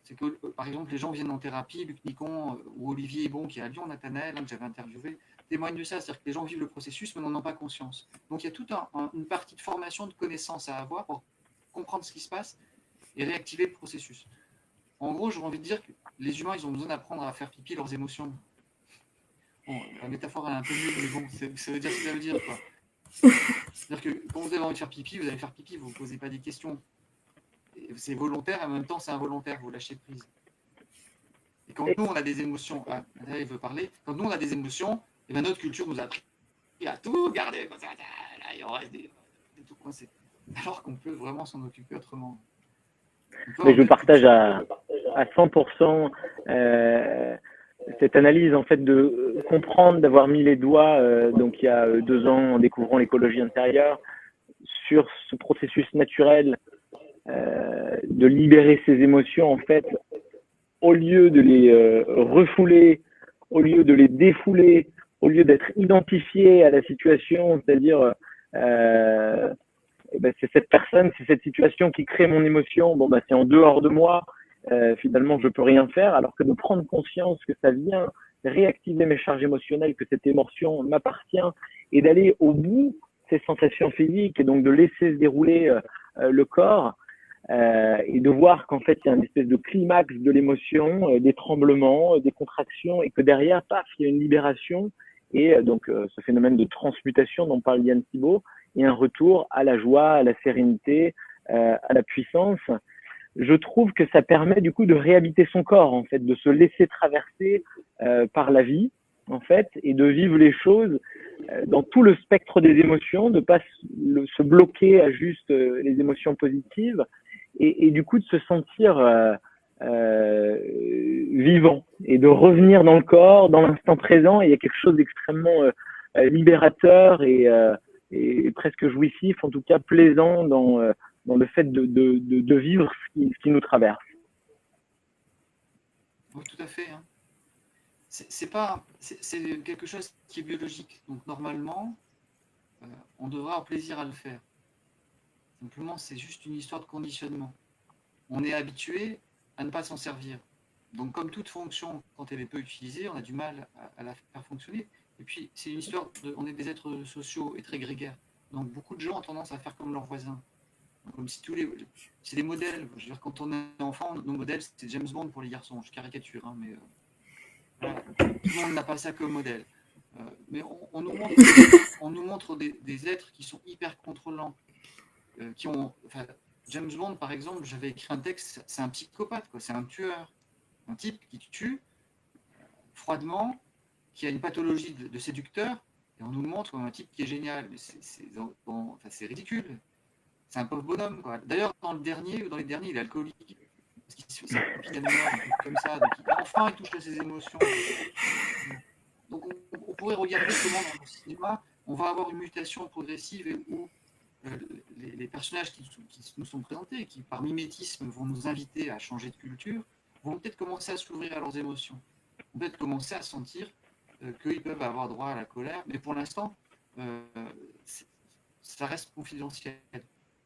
C'est que, par exemple, les gens viennent en thérapie, Luc Nicon ou Olivier Bon, qui est à Lyon, Nathanaël, que j'avais interviewé, témoignent de ça, c'est-à-dire que les gens vivent le processus mais n'en ont pas conscience. Donc il y a toute une partie de formation, de connaissances à avoir pour comprendre ce qui se passe et réactiver le processus. En gros, j'aurais envie de dire que les humains, ils ont besoin d'apprendre à faire pipi leurs émotions. Bon, la métaphore elle est un peu nulle, mais bon, ça veut dire ce que ça veut dire, quoi. C'est-à-dire que quand vous avez envie de faire pipi, vous allez faire pipi, vous ne posez pas des questions. C'est volontaire, et en même temps, c'est involontaire, vous lâchez prise. Et quand nous, on a des émotions, il veut parler, quand nous, on a des émotions, et bien notre culture nous a appris à tout garder, comme ça, là, il en reste des tout coincés. Alors qu'on peut vraiment s'en occuper autrement. Mais je partage à 100% cette analyse, en fait, de comprendre, d'avoir mis les doigts, donc il y a 2 ans, en découvrant l'écologie intérieure, sur ce processus naturel de libérer ses émotions, en fait, au lieu de les refouler, au lieu de les défouler, au lieu d'être identifié à la situation, c'est-à-dire c'est cette personne, c'est cette situation qui crée mon émotion, bon, c'est en dehors de moi, finalement je peux rien faire, alors que de prendre conscience que ça vient réactiver mes charges émotionnelles, que cette émotion m'appartient, et d'aller au bout de ces sensations physiques, et donc de laisser se dérouler le corps, et de voir qu'en fait il y a une espèce de climax de l'émotion, des tremblements, des contractions, et que derrière, paf, il y a une libération, et donc ce phénomène de transmutation dont parle Yann Thibault, et un retour à la joie, à la sérénité, à la puissance. Je trouve que ça permet du coup de réhabiter son corps, en fait, de se laisser traverser par la vie, en fait, et de vivre les choses dans tout le spectre des émotions, de pas se bloquer à juste les émotions positives, et du coup de se sentir vivant et de revenir dans le corps, dans l'instant présent. Et il y a quelque chose d'extrêmement libérateur et presque jouissif, en tout cas plaisant dans le fait de vivre ce qui nous traverse. Oui, tout à fait. Hein. C'est quelque chose qui est biologique. Donc normalement, on devrait avoir plaisir à le faire. Simplement, c'est juste une histoire de conditionnement. On est habitué à ne pas s'en servir. Donc comme toute fonction, quand elle est peu utilisée, on a du mal à la faire fonctionner. Et puis, c'est une histoire on est des êtres sociaux et très grégaires. Donc beaucoup de gens ont tendance à faire comme leurs voisins. Comme si c'est des modèles. Je veux dire, quand on est enfant, nos modèles, c'est James Bond pour les garçons. Je caricature, hein, mais voilà. Tout le monde n'a pas ça comme modèle. Mais on nous montre des êtres qui sont hyper contrôlants, James Bond, par exemple, j'avais écrit un texte, c'est un psychopathe, quoi. C'est un tueur, un type qui tue froidement, qui a une pathologie de séducteur, et on nous le montre comme un type qui est génial. Mais c'est ridicule. C'est un pauvre bonhomme, quoi. D'ailleurs, dans les derniers, il est alcoolique. Parce qu'il se fait pipi d'animal, comme ça. Donc, enfin, il touche à ses émotions. Donc, on pourrait regarder comment, dans le cinéma, on va avoir une mutation progressive où les personnages qui nous sont présentés, qui par mimétisme vont nous inviter à changer de culture, vont peut-être commencer à s'ouvrir à leurs émotions. Vont peut-être commencer à sentir qu'ils peuvent avoir droit à la colère, mais pour l'instant, ça reste confidentiel.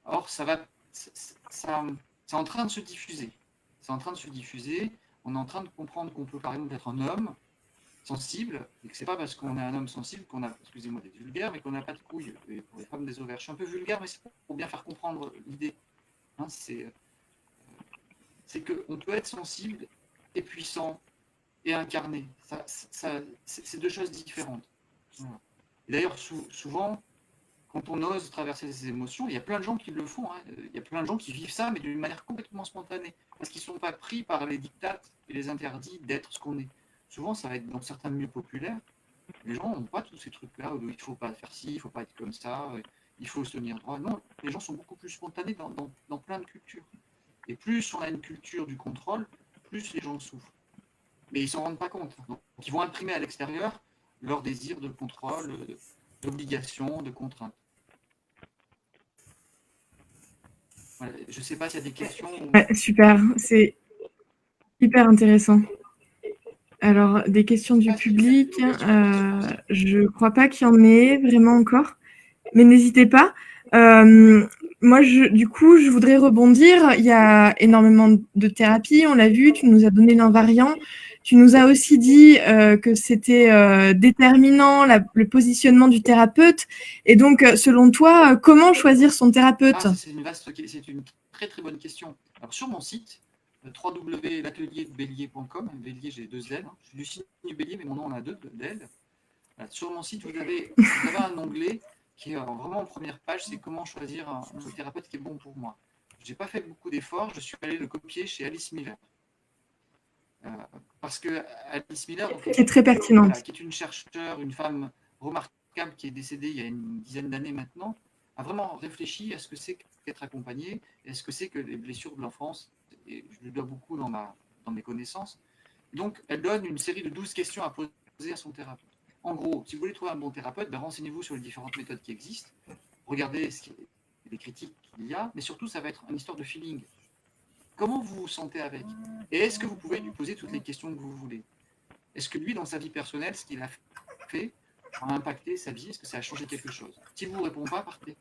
Or, c'est en train de se diffuser. C'est en train de se diffuser. On est en train de comprendre qu'on peut, par exemple, être un homme sensible, et que c'est pas parce qu'on est un homme sensible qu'on a, excusez-moi d'être vulgaire, mais qu'on n'a pas de couilles. Et pour les femmes des ovaires, je suis un peu vulgaire, mais c'est pour bien faire comprendre l'idée. Hein, c'est qu'on peut être sensible et puissant et incarné. C'est deux choses différentes. Voilà. Et d'ailleurs, souvent, quand on ose traverser ces émotions, il y a plein de gens qui le font. Hein. Il y a plein de gens qui vivent ça, mais d'une manière complètement spontanée, parce qu'ils ne sont pas pris par les dictates et les interdits d'être ce qu'on est. Souvent, ça va être dans certains milieux populaires. Les gens n'ont pas tous ces trucs-là où il ne faut pas faire ci, il ne faut pas être comme ça, il faut se tenir droit. Non, les gens sont beaucoup plus spontanés dans plein de cultures. Et plus on a une culture du contrôle, plus les gens souffrent. Mais ils ne s'en rendent pas compte. Donc, ils vont imprimer à l'extérieur leur désir de contrôle, d'obligation, de contrainte. Voilà. Je ne sais pas s'il y a des questions. Ouais, super. Hyper intéressant. Alors, des questions du Ah, s'il y a des public, questions. je ne crois pas qu'il y en ait vraiment encore, mais n'hésitez pas. Moi, du coup, je voudrais rebondir. Il y a énormément de thérapies, on l'a vu, tu nous as donné l'invariant. Tu nous as aussi dit que c'était déterminant le positionnement du thérapeute. Et donc, selon toi, comment choisir son thérapeute? Ah, c'est une très très bonne question. Alors sur mon site, www.l'atelierdelbélier.com, Bélier j'ai 2 L, hein. Je suis du signe du Bélier, mais mon nom en a 2 L. Sur mon site, vous avez un onglet qui est vraiment en première page, c'est comment choisir un thérapeute qui est bon pour moi. Je n'ai pas fait beaucoup d'efforts, je suis allé le copier chez Alice Miller. Parce que Alice Miller, donc, Qui est très pertinente. voilà, qui est une chercheure, une femme remarquable qui est décédée il y a une dizaine d'années maintenant, a vraiment réfléchi à ce que c'est qu'être accompagné et à ce que c'est que les blessures de l'enfance. Et je lui dois beaucoup dans mes connaissances. Donc, elle donne une série de 12 questions à poser à son thérapeute. En gros, si vous voulez trouver un bon thérapeute, ben renseignez-vous sur les différentes méthodes qui existent. Regardez les critiques qu'il y a, mais surtout, ça va être une histoire de feeling. Comment vous vous sentez avec? Et est-ce que vous pouvez lui poser toutes les questions que vous voulez? Est-ce que lui, dans sa vie personnelle, ce qu'il a fait a impacté sa vie? Est-ce que ça a changé quelque chose? Si vous ne répondez pas, partez.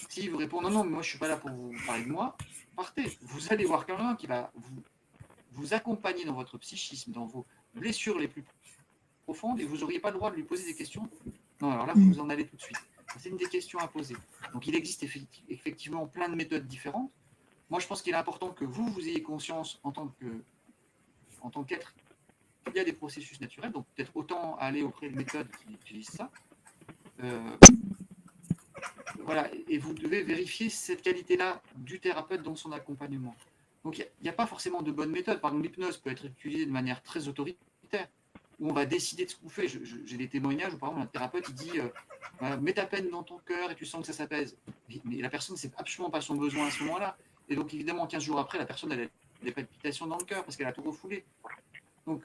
S'il vous répond non, mais moi je ne suis pas là pour vous parler de moi, partez. Vous allez voir quelqu'un qui va vous accompagner dans votre psychisme, dans vos blessures les plus profondes, et vous n'auriez pas le droit de lui poser des questions. Non, alors là, vous en allez tout de suite. C'est une des questions à poser. Donc il existe effectivement plein de méthodes différentes. Moi, je pense qu'il est important que vous ayez conscience en tant qu'être qu'il y a des processus naturels, donc peut-être autant aller auprès de méthodes qui utilisent ça. Voilà, et vous devez vérifier cette qualité-là du thérapeute dans son accompagnement. Donc il n'y a pas forcément de bonne méthode. Par exemple, l'hypnose peut être utilisée de manière très autoritaire, où on va décider de ce qu'on fait. J'ai des témoignages où par exemple un thérapeute il dit mets ta peine dans ton cœur et tu sens que ça s'apaise. Mais la personne, c'est absolument pas son besoin à ce moment-là. Et donc évidemment, 15 jours après, la personne elle a des palpitations dans le cœur parce qu'elle a tout refoulé. Donc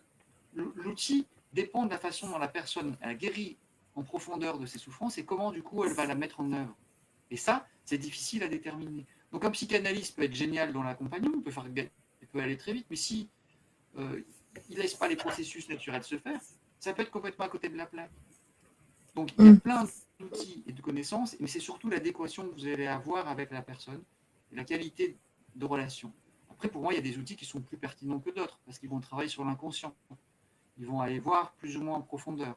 l'outil dépend de la façon dont la personne a guéri en profondeur de ses souffrances et comment du coup elle va la mettre en œuvre. Et ça, c'est difficile à déterminer. Donc un psychanalyste peut être génial dans l'accompagnement, il peut aller très vite, mais si il ne laisse pas les processus naturels se faire, ça peut être complètement à côté de la plaque. Donc il y a plein d'outils et de connaissances, mais c'est surtout l'adéquation que vous allez avoir avec la personne et la qualité de relation. Après, pour moi, il y a des outils qui sont plus pertinents que d'autres, parce qu'ils vont travailler sur l'inconscient. Ils vont aller voir plus ou moins en profondeur.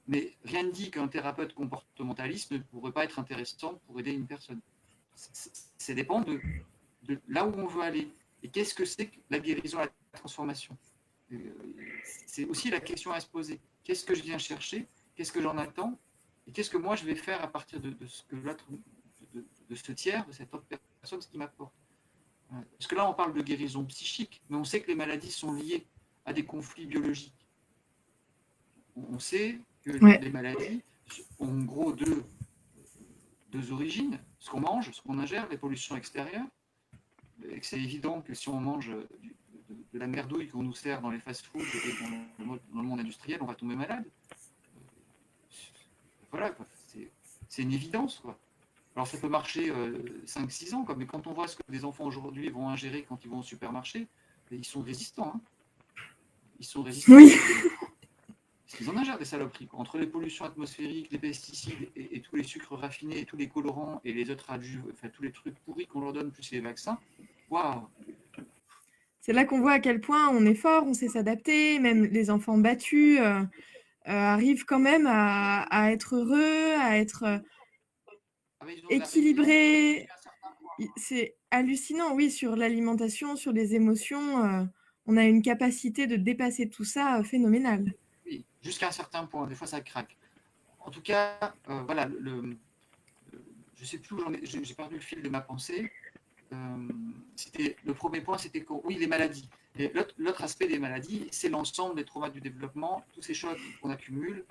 Mais rien ne dit qu'un thérapeute comportementaliste ne pourrait pas être intéressant pour aider une personne. Ça dépend de là où on veut aller. Et qu'est-ce que c'est que la guérison, la transformation? C'est aussi la question à se poser. Qu'est-ce que je viens chercher? Qu'est-ce que j'en attends? Et qu'est-ce que moi je vais faire à partir de ce que l'autre, de ce tiers, de cette autre personne, ce qui m'apporte? Parce que là, on parle de guérison psychique, mais on sait que les maladies sont liées à des conflits biologiques. On sait que les maladies ont en gros deux origines, ce qu'on mange, ce qu'on ingère, les pollutions extérieures, et que c'est évident que si on mange de la merdouille qu'on nous sert dans les fast-foods et dans le monde industriel, on va tomber malade. Voilà, c'est une évidence, quoi. Alors ça peut marcher 5-6 ans, quoi, mais quand on voit ce que les enfants aujourd'hui vont ingérer quand ils vont au supermarché, ils sont résistants. Hein. Ils sont résistants. Oui. Parce qu'ils en ingèrent des saloperies. Entre les pollutions atmosphériques, les pesticides et tous les sucres raffinés, et tous les colorants et les autres adjuvants, enfin tous les trucs pourris qu'on leur donne, plus les vaccins, waouh! C'est là qu'on voit à quel point on est fort, on sait s'adapter, même les enfants battus arrivent quand même à être heureux, à être équilibrés. C'est hallucinant, oui, sur l'alimentation, sur les émotions. On a une capacité de dépasser tout ça phénoménale. Oui, jusqu'à un certain point. Des fois, ça craque. En tout cas, voilà, je ne sais plus où j'en ai, j'ai perdu le fil de ma pensée. Le premier point, c'était oui, les maladies. Et l'autre aspect des maladies, c'est l'ensemble des traumas du développement, tous ces chocs qu'on accumule,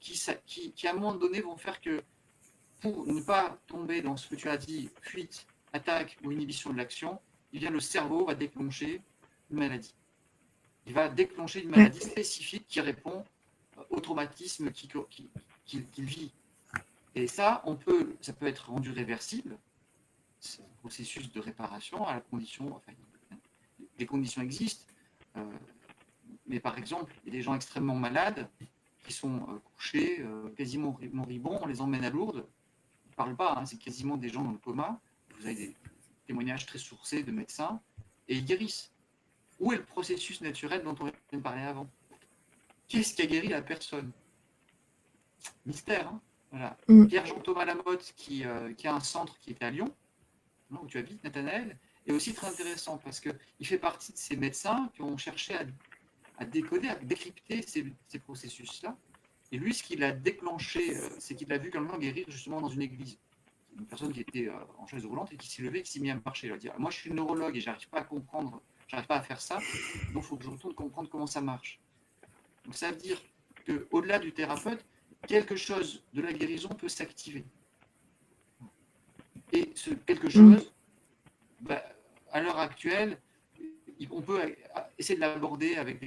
qui, à un moment donné, vont faire que, pour ne pas tomber dans ce que tu as dit, fuite, attaque ou inhibition de l'action, eh bien, le cerveau va déclencher une maladie. Il va déclencher une maladie spécifique qui répond au traumatisme qu'il vit. Et ça peut être rendu réversible, c'est un processus de réparation à la condition, enfin, les conditions existent. Mais par exemple, il y a des gens extrêmement malades qui sont couchés, quasiment moribonds, on les emmène à Lourdes. Ils ne parlent pas, hein, c'est quasiment des gens dans le coma. Vous avez des témoignages très sourcés de médecins, et ils guérissent. Où est le processus naturel dont on vient de parler avant? Qu'est-ce qui a guéri la personne? Mystère, hein, voilà. Pierre-Jean Thomas Lamotte, qui a un centre qui est à Lyon, où tu habites, Nathanaël, est aussi très intéressant parce qu'il fait partie de ces médecins qui ont cherché à décoder, à décrypter ces processus-là. Et lui, ce qu'il a déclenché, c'est qu'il a vu quelqu'un guérir justement dans une église. Une personne qui était en chaise roulante et qui s'est levée et qui s'est mis à marcher. Il a dit, moi, je suis neurologue et j'arrive pas à comprendre, j'arrive pas à faire ça, donc il faut que je retourne comprendre comment ça marche. Donc ça veut dire qu'au-delà du thérapeute, quelque chose de la guérison peut s'activer. Et ce quelque chose, à l'heure actuelle, on peut essayer de l'aborder avec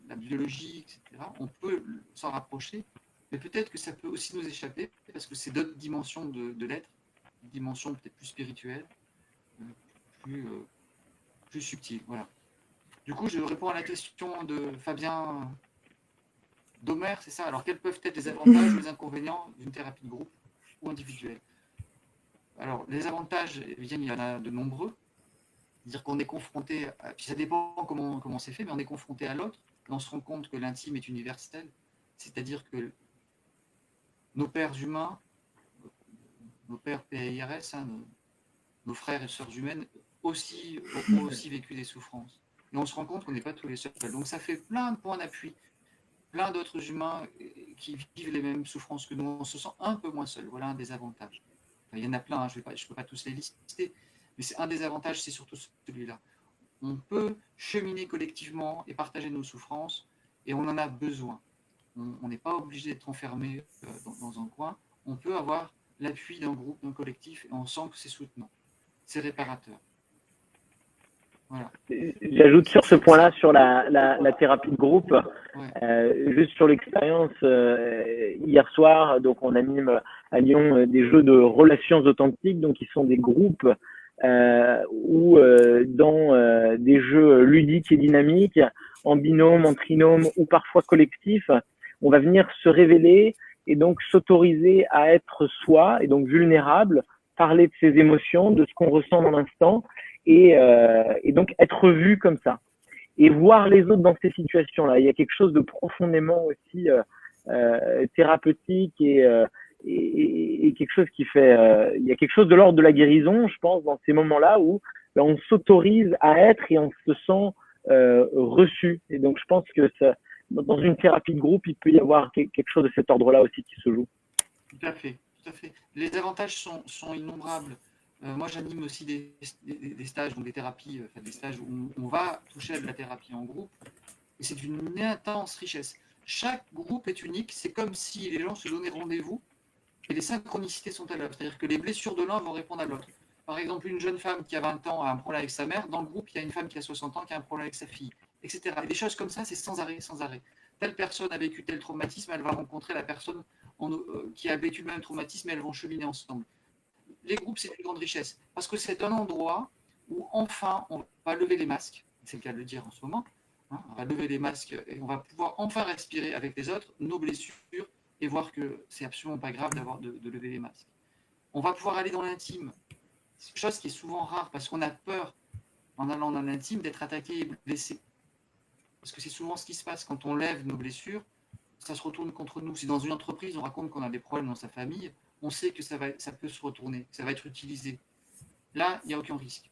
la biologie, etc. On peut s'en rapprocher, mais peut-être que ça peut aussi nous échapper, parce que c'est d'autres dimensions de l'être, une dimension peut-être plus spirituelle, plus subtile. Voilà. Du coup, je réponds à la question de Fabien Domer, c'est ça. Alors, quels peuvent être les avantages ou les inconvénients d'une thérapie de groupe ou individuelle? Alors, les avantages, il y en a de nombreux. C'est-à-dire qu'on est confronté, puis ça dépend comment c'est fait, mais on est confronté à l'autre, et on se rend compte que l'intime est universel, c'est-à-dire que nos pères humains, nos pères PIRS, hein, nos frères et sœurs humaines, ont aussi vécu des souffrances. Et on se rend compte qu'on n'est pas tous les seuls. Donc ça fait plein de points d'appui, plein d'autres humains qui vivent les mêmes souffrances que nous, on se sent un peu moins seul. Voilà un des avantages. Enfin, il y en a plein, hein, je ne peux pas tous les lister, mais c'est un des avantages, c'est surtout celui-là. On peut cheminer collectivement et partager nos souffrances, et on en a besoin. On n'est pas obligé d'être enfermé dans un coin. On peut avoir l'appui d'un groupe, d'un collectif, et on sent que c'est soutenant. C'est réparateur. Voilà. J'ajoute sur ce point-là, sur la thérapie de groupe, juste sur l'expérience, hier soir, donc on anime à Lyon des jeux de relations authentiques, donc qui sont des groupes où dans des jeux ludiques et dynamiques, en binôme, en trinôme ou parfois collectif, on va venir se révéler et donc s'autoriser à être soi et donc vulnérable, parler de ses émotions, de ce qu'on ressent dans l'instant et donc être vu comme ça. Et voir les autres dans ces situations-là. Il y a quelque chose de profondément aussi thérapeutique et quelque chose qui fait... il y a quelque chose de l'ordre de la guérison, je pense, dans ces moments-là où on s'autorise à être et on se sent reçu. Et donc, je pense que ça, dans une thérapie de groupe, il peut y avoir quelque chose de cet ordre-là aussi qui se joue. Tout à fait, tout à fait. Les avantages sont innombrables. Moi, j'anime aussi des stages, donc des thérapies, des stages où on va toucher à de la thérapie en groupe. Et c'est d'une intense richesse. Chaque groupe est unique. C'est comme si les gens se donnaient rendez-vous et les synchronicités sont à l'œuvre. C'est-à-dire que les blessures de l'un vont répondre à l'autre. Par exemple, une jeune femme qui a 20 ans a un problème avec sa mère. Dans le groupe, il y a une femme qui a 60 ans qui a un problème avec sa fille, etc. Et des choses comme ça, c'est sans arrêt, sans arrêt. Telle personne a vécu tel traumatisme, elle va rencontrer la personne qui a vécu le même traumatisme et elles vont cheminer ensemble. Les groupes, c'est une grande richesse parce que c'est un endroit où enfin on va lever les masques, c'est le cas de le dire en ce moment, hein, on va lever les masques et on va pouvoir enfin respirer avec les autres nos blessures et voir que c'est absolument pas grave de lever les masques. On va pouvoir aller dans l'intime, chose qui est souvent rare parce qu'on a peur en allant dans l'intime d'être attaqué et blessé. Parce que c'est souvent ce qui se passe quand on lève nos blessures, ça se retourne contre nous. Si dans une entreprise on raconte qu'on a des problèmes dans sa famille, on sait que ça peut se retourner, que ça va être utilisé. Là, il n'y a aucun risque.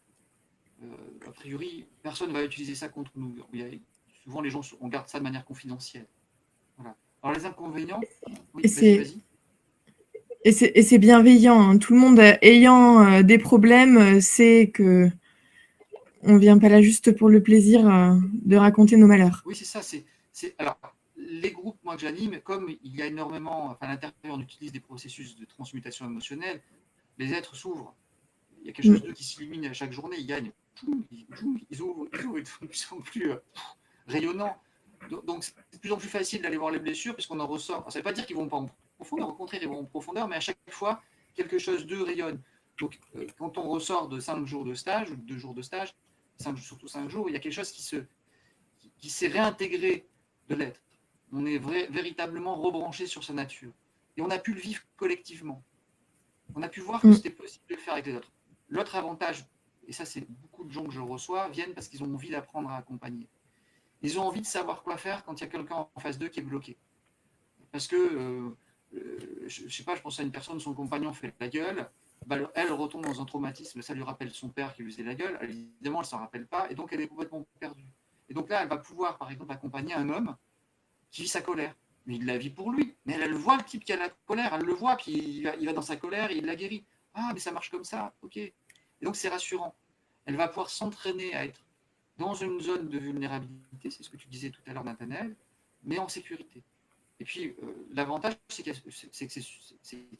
A priori, personne ne va utiliser ça contre nous. Souvent, les gens, on garde ça de manière confidentielle. Voilà. Alors, les inconvénients... Oui, vas-y. Et c'est bienveillant. Hein. Tout le monde ayant des problèmes sait que on ne vient pas là juste pour le plaisir de raconter nos malheurs. Oui, c'est ça. Alors, les groupes, moi, que j'anime, comme il y a énormément, à l'intérieur, on utilise des processus de transmutation émotionnelle, les êtres s'ouvrent. Il y a quelque chose d'eux qui s'illumine à chaque journée, ils gagnent. Ils ouvrent, ils sont de plus en plus rayonnants. Donc, c'est de plus en plus facile d'aller voir les blessures, puisqu'on en ressort. Ça ne veut pas dire qu'ils ne vont pas en profondeur, au contraire, ils vont en profondeur, mais à chaque fois, quelque chose d'eux rayonne. Donc, quand on ressort de 5 jours de stage ou de 2 jours de stage, surtout 5 jours, il y a quelque chose qui s'est réintégré de l'être. On est véritablement rebranché sur sa nature. Et on a pu le vivre collectivement. On a pu voir que c'était possible de le faire avec les autres. L'autre avantage, et ça c'est beaucoup de gens que je reçois, viennent parce qu'ils ont envie d'apprendre à accompagner. Ils ont envie de savoir quoi faire quand il y a quelqu'un en face d'eux qui est bloqué. Parce que, je ne sais pas, je pense à une personne, son compagnon fait la gueule, bah, elle retombe dans un traumatisme, ça lui rappelle son père qui lui faisait la gueule, évidemment elle ne s'en rappelle pas, et donc elle est complètement perdue. Et donc là, elle va pouvoir, par exemple, accompagner un homme qui vit sa colère. Mais il la vit pour lui. Mais elle voit le type qui a la colère, elle le voit, puis il va dans sa colère et il la guérit. Ah, mais ça marche comme ça, ok. Et donc c'est rassurant. Elle va pouvoir s'entraîner à être dans une zone de vulnérabilité, c'est ce que tu disais tout à l'heure, Nathanaël, mais en sécurité. Et puis, l'avantage, c'est qu'il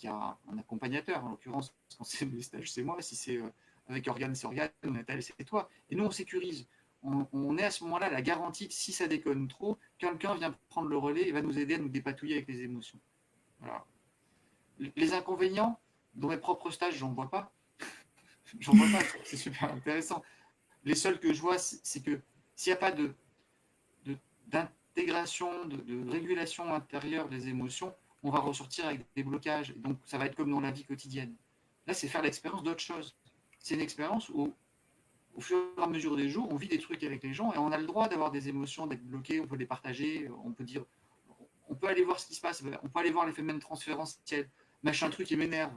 y a un accompagnateur. En l'occurrence, quand c'est mes stages, c'est moi. Si c'est avec Oriane, c'est Oriane. Nathalie, c'est toi. Et nous, on sécurise. On est à ce moment-là la garantie que si ça déconne trop, quelqu'un vient prendre le relais et va nous aider à nous dépatouiller avec les émotions. Voilà. Les inconvénients, dans mes propres stages, j'en vois pas. J'en vois pas. C'est super intéressant. Les seuls que je vois, c'est que s'il n'y a pas d'intégration, de régulation intérieure des émotions, on va ressortir avec des blocages. Donc, ça va être comme dans la vie quotidienne. Là, c'est faire l'expérience d'autre chose. C'est une expérience où, au fur et à mesure des jours, on vit des trucs avec les gens et on a le droit d'avoir des émotions, d'être bloqué, on peut les partager, on peut dire, on peut aller voir ce qui se passe, on peut aller voir les phénomènes transférentiels. Machin truc, il m'énerve.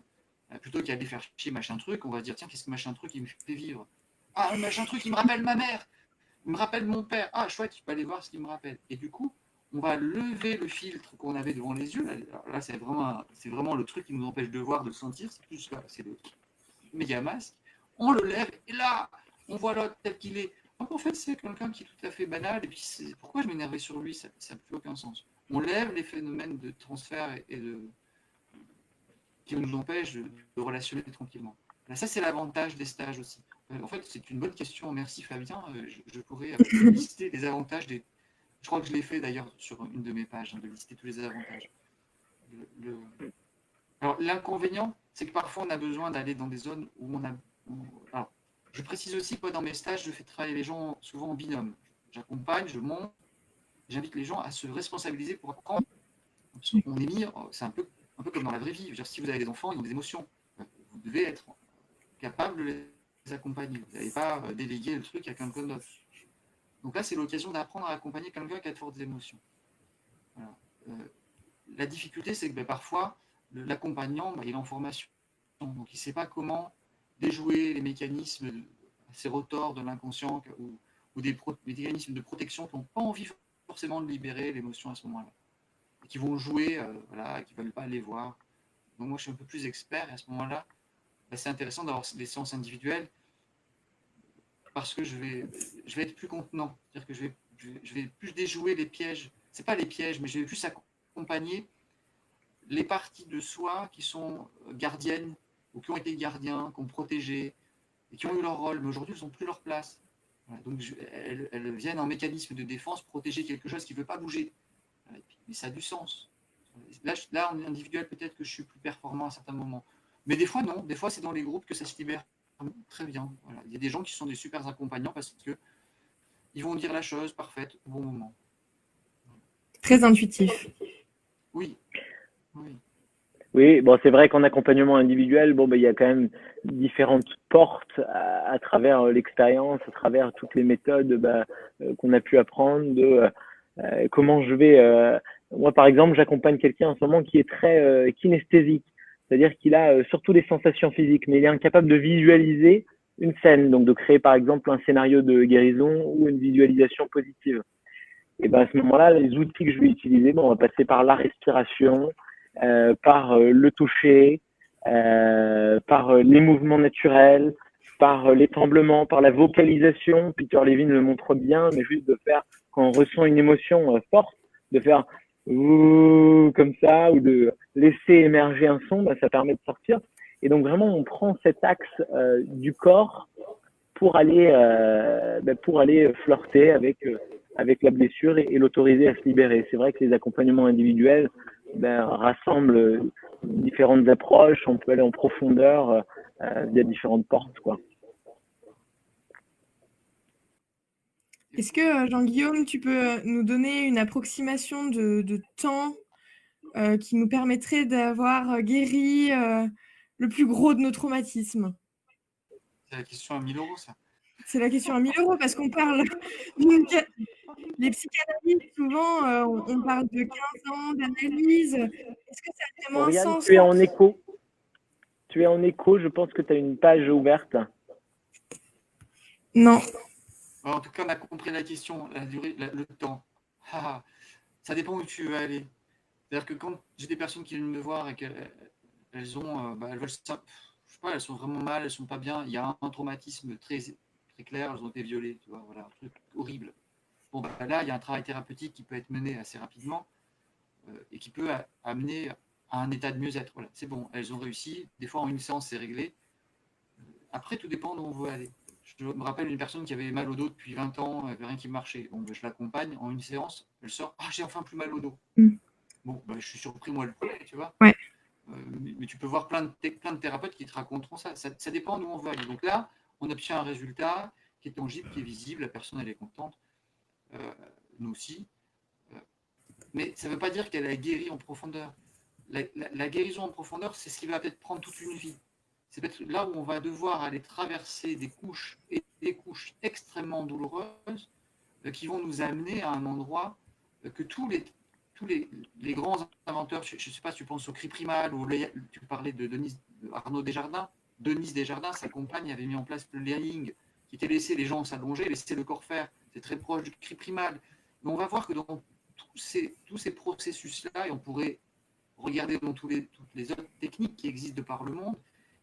Plutôt qu'aller faire chier machin truc, on va dire, tiens, qu'est-ce que machin truc, il me fait vivre? Ah, machin truc, il me rappelle ma mère. Il me rappelle mon père. Ah, chouette, je peux aller voir ce qu'il me rappelle. Et du coup, on va lever le filtre qu'on avait devant les yeux. Là, c'est vraiment le truc qui nous empêche de voir, de sentir. C'est plus là, c'est le méga masque. On le lève et là, on voit l'autre tel qu'il est. Donc en fait, c'est quelqu'un qui est tout à fait banal. Et puis, pourquoi je m'énervais sur lui? Ça n'a plus aucun sens. On lève les phénomènes de transfert qui nous empêchent de relationner tranquillement. Là, ça, c'est l'avantage des stages aussi. En fait, c'est une bonne question. Merci Fabien. Je pourrais lister les avantages des. Je crois que je l'ai fait d'ailleurs sur une de mes pages, de lister tous les avantages. Alors, l'inconvénient, c'est que parfois on a besoin d'aller dans des zones où on a. Alors, je précise aussi que dans mes stages, je fais travailler les gens souvent en binôme. J'accompagne, je monte, j'invite les gens à se responsabiliser pour apprendre. On est mis, c'est un peu comme dans la vraie vie. Je veux dire, si vous avez des enfants, ils ont des émotions. Vous devez être capable de les accompagner. Vous n'allez pas déléguer le truc à quelqu'un d'autre. Donc là, c'est l'occasion d'apprendre à accompagner quelqu'un qui a de fortes émotions. Voilà. La difficulté, c'est que parfois, l'accompagnant, il est en formation. Donc, il ne sait pas comment déjouer les mécanismes, ces retors de l'inconscient ou des mécanismes de protection qui n'ont pas envie forcément de libérer l'émotion à ce moment-là. Et qui vont jouer, qui ne veulent pas aller voir. Donc moi, je suis un peu plus expert. Et à ce moment-là, c'est intéressant d'avoir des séances individuelles parce que je vais être plus contenant. C'est-à-dire que je vais plus déjouer les pièges. Ce n'est pas les pièges, mais je vais plus accompagner les parties de soi qui sont gardiennes ou qui ont été gardiens, qui ont protégé et qui ont eu leur rôle, mais aujourd'hui, ils n'ont plus leur place. Voilà, donc, elles viennent en mécanisme de défense protéger quelque chose qui ne veut pas bouger. Mais ça a du sens. Là, en individuel, peut-être que je suis plus performant à certains moments. Mais des fois, non. Des fois, c'est dans les groupes que ça se libère très bien. Voilà. Il y a des gens qui sont des super accompagnants parce qu'ils vont dire la chose parfaite au bon moment. Très intuitif. Oui. Oui, bon, c'est vrai qu'en accompagnement individuel, il y a quand même différentes portes à travers l'expérience, à travers toutes les méthodes qu'on a pu apprendre, de comment je vais. Moi, par exemple, j'accompagne quelqu'un en ce moment qui est très kinesthésique, c'est-à-dire qu'il a surtout des sensations physiques, mais il est incapable de visualiser une scène, donc de créer par exemple un scénario de guérison ou une visualisation positive. Et à ce moment-là, les outils que je vais utiliser, on va passer par la respiration, par le toucher, par les mouvements naturels, par les tremblements, par la vocalisation. Peter Levine le montre bien, mais juste de faire, quand on ressent une émotion forte, de faire comme ça, ou de laisser émerger un son, ça permet de sortir. Et donc vraiment, on prend cet axe du corps pour aller flirter avec la blessure et l'autoriser à se libérer. C'est vrai que les accompagnements individuels rassemblent différentes approches, on peut aller en profondeur via différentes portes, quoi. Est-ce que, Jean-Guillaume, tu peux nous donner une approximation de temps qui nous permettrait d'avoir guéri le plus gros de nos traumatismes? C'est la question à 1 000 €, ça. C'est la question à 1 000 € parce qu'on parle d'une... Les psychanalystes, souvent, on parle de 15 ans d'analyse. Est-ce que ça a vraiment un Oriane, sens? tu es en écho. Tu es en écho, je pense que tu as une page ouverte. Non. En tout cas, on a compris la question, la durée, le temps. Ça dépend où tu veux aller. C'est-à-dire que quand j'ai des personnes qui viennent me voir et qu'elles elles veulent ça, je sais pas, elles sont vraiment mal, elles sont pas bien, il y a un traumatisme très, très clair, elles ont été violées, tu vois, voilà, un truc horrible. Bon, là, il y a un travail thérapeutique qui peut être mené assez rapidement et qui peut amener à un état de mieux-être. Voilà, c'est bon, elles ont réussi. Des fois, en une séance, c'est réglé. Après, tout dépend d'où on veut aller. Je me rappelle une personne qui avait mal au dos depuis 20 ans, elle avait rien qui marchait. Bon, je l'accompagne en une séance, elle sort, j'ai enfin plus mal au dos. Bon, je suis surpris, moi, le premier, tu vois. Ouais. Mais tu peux voir plein de thérapeutes qui te raconteront ça. Ça dépend d'où on veut aller. Donc là, on obtient un résultat qui est tangible, qui est visible, la personne, elle est contente. Nous aussi. Mais ça ne veut pas dire qu'elle a guéri en profondeur. La guérison en profondeur, c'est ce qui va peut-être prendre toute une vie. C'est peut-être là où on va devoir aller traverser des couches et des couches extrêmement douloureuses qui vont nous amener à un endroit que tous les grands inventeurs, je ne sais pas si tu penses au cri primal, ou tu parlais de Arnaud Desjardins. Denise Desjardins, sa compagne, avait mis en place le laying, qui était laissé les gens s'allonger, laisser le corps faire. C'est très proche du cri primal. Mais on va voir que dans tous ces processus-là, et on pourrait regarder dans toutes les autres techniques qui existent de par le monde,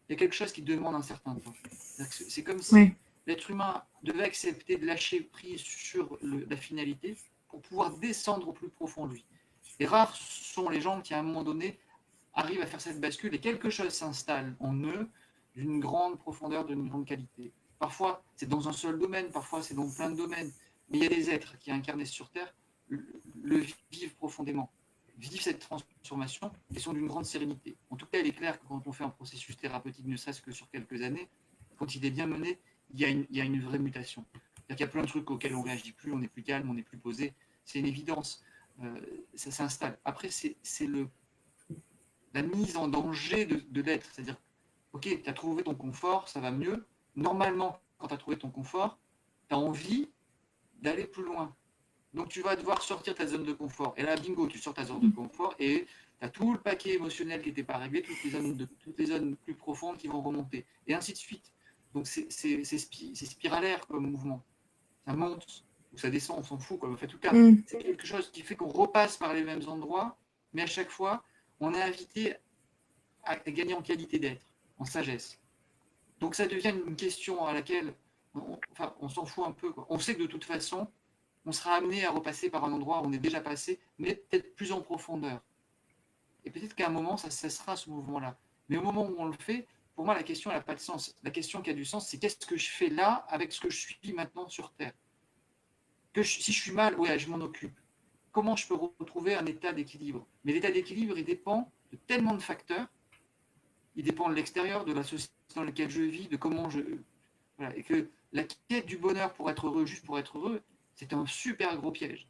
il y a quelque chose qui demande un certain temps. C'est comme si l'être humain devait accepter de lâcher prise sur la finalité pour pouvoir descendre au plus profond de lui. Et rares sont les gens qui, à un moment donné, arrivent à faire cette bascule et quelque chose s'installe en eux d'une grande profondeur, d'une grande qualité. Parfois, c'est dans un seul domaine, parfois, c'est dans plein de domaines. Mais il y a des êtres qui, incarnés sur Terre, le vivent profondément, vivent cette transformation et sont d'une grande sérénité. En tout cas, il est clair que quand on fait un processus thérapeutique, ne serait-ce que sur quelques années, quand il est bien mené, il y a une vraie mutation. C'est-à-dire qu'il y a plein de trucs auxquels on ne réagit plus, on est plus calme, on est plus posé. C'est une évidence. Ça s'installe. Après, c'est la mise en danger de l'être. C'est-à-dire, ok, tu as trouvé ton confort, ça va mieux. Normalement, quand tu as trouvé ton confort, tu as envie d'aller plus loin. Donc, tu vas devoir sortir ta zone de confort. Et là, bingo, tu sors ta zone de confort et tu as tout le paquet émotionnel qui n'était pas réglé, toutes les zones plus profondes qui vont remonter. Et ainsi de suite. Donc, c'est spiralaire comme mouvement. Ça monte ou ça descend, on s'en fout. Quoi. En fait, en tout cas, c'est quelque chose qui fait qu'on repasse par les mêmes endroits, mais à chaque fois, on est invité à gagner en qualité d'être, en sagesse. Donc, ça devient une question à laquelle on s'en fout un peu. Quoi. On sait que de toute façon, on sera amené à repasser par un endroit où on est déjà passé, mais peut-être plus en profondeur. Et peut-être qu'à un moment, ça cessera ce mouvement-là. Mais au moment où on le fait, pour moi, la question n'a pas de sens. La question qui a du sens, c'est qu'est-ce que je fais là avec ce que je suis maintenant sur Terre. Si je suis mal, ouais, je m'en occupe. Comment je peux retrouver un état d'équilibre? Mais l'état d'équilibre, il dépend de tellement de facteurs. Il dépend de l'extérieur, de la société dans laquelle je vis, de comment je... Voilà. Et que la quête du bonheur pour être heureux, juste pour être heureux, c'est un super gros piège.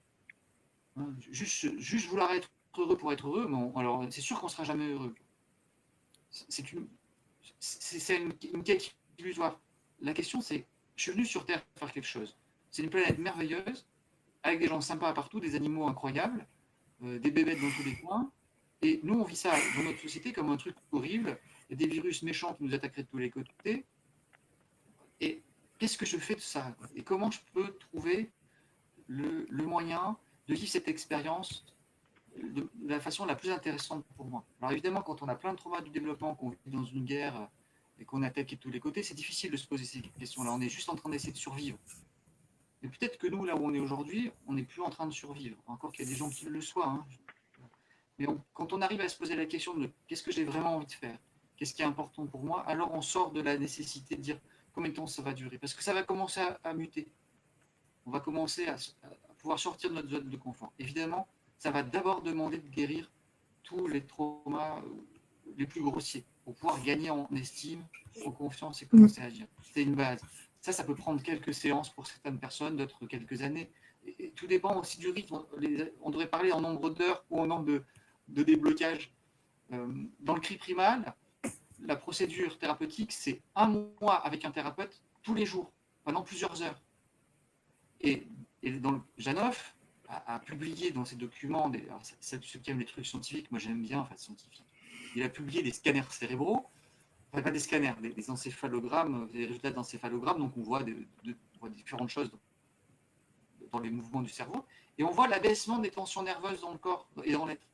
Juste vouloir être heureux pour être heureux, bon, alors c'est sûr qu'on ne sera jamais heureux. C'est une quête illusoire. La question, c'est, je suis venu sur Terre faire quelque chose. C'est une planète merveilleuse, avec des gens sympas partout, des animaux incroyables, des bébêtes dans tous les coins. Et nous, on vit ça dans notre société comme un truc horrible. Il y a des virus méchants qui nous attaqueraient de tous les côtés. Et qu'est-ce que je fais de ça? Et comment je peux trouver le moyen de vivre cette expérience de la façon la plus intéressante pour moi? Alors évidemment, quand on a plein de traumas du développement, qu'on vit dans une guerre et qu'on est attaqué de tous les côtés, c'est difficile de se poser ces questions-là. On est juste en train d'essayer de survivre. Mais peut-être que nous, là où on est aujourd'hui, on n'est plus en train de survivre. Encore qu'il y a des gens qui le soient. Hein. Mais quand on arrive à se poser la question de qu'est-ce que j'ai vraiment envie de faire, qu'est-ce qui est important pour moi, alors on sort de la nécessité de dire combien de temps ça va durer. Parce que ça va commencer à muter. On va commencer à pouvoir sortir de notre zone de confort. Évidemment, ça va d'abord demander de guérir tous les traumas les plus grossiers pour pouvoir gagner en estime, en confiance et commencer à agir. C'est une base. Ça peut prendre quelques séances pour certaines personnes, d'autres quelques années. Et tout dépend aussi du rythme. On devrait parler en nombre d'heures ou en nombre de déblocage. Dans le cri primal, la procédure thérapeutique, c'est 1 mois avec un thérapeute tous les jours, pendant plusieurs heures. Et Janov a publié dans ses documents, ceux qui aiment les trucs scientifiques, moi j'aime bien, scientifique, il a publié des scanners cérébraux, enfin pas des scanners, des encéphalogrammes, des résultats d'encéphalogrammes, donc on voit différentes choses dans les mouvements du cerveau, et on voit l'abaissement des tensions nerveuses dans le corps et dans l'être.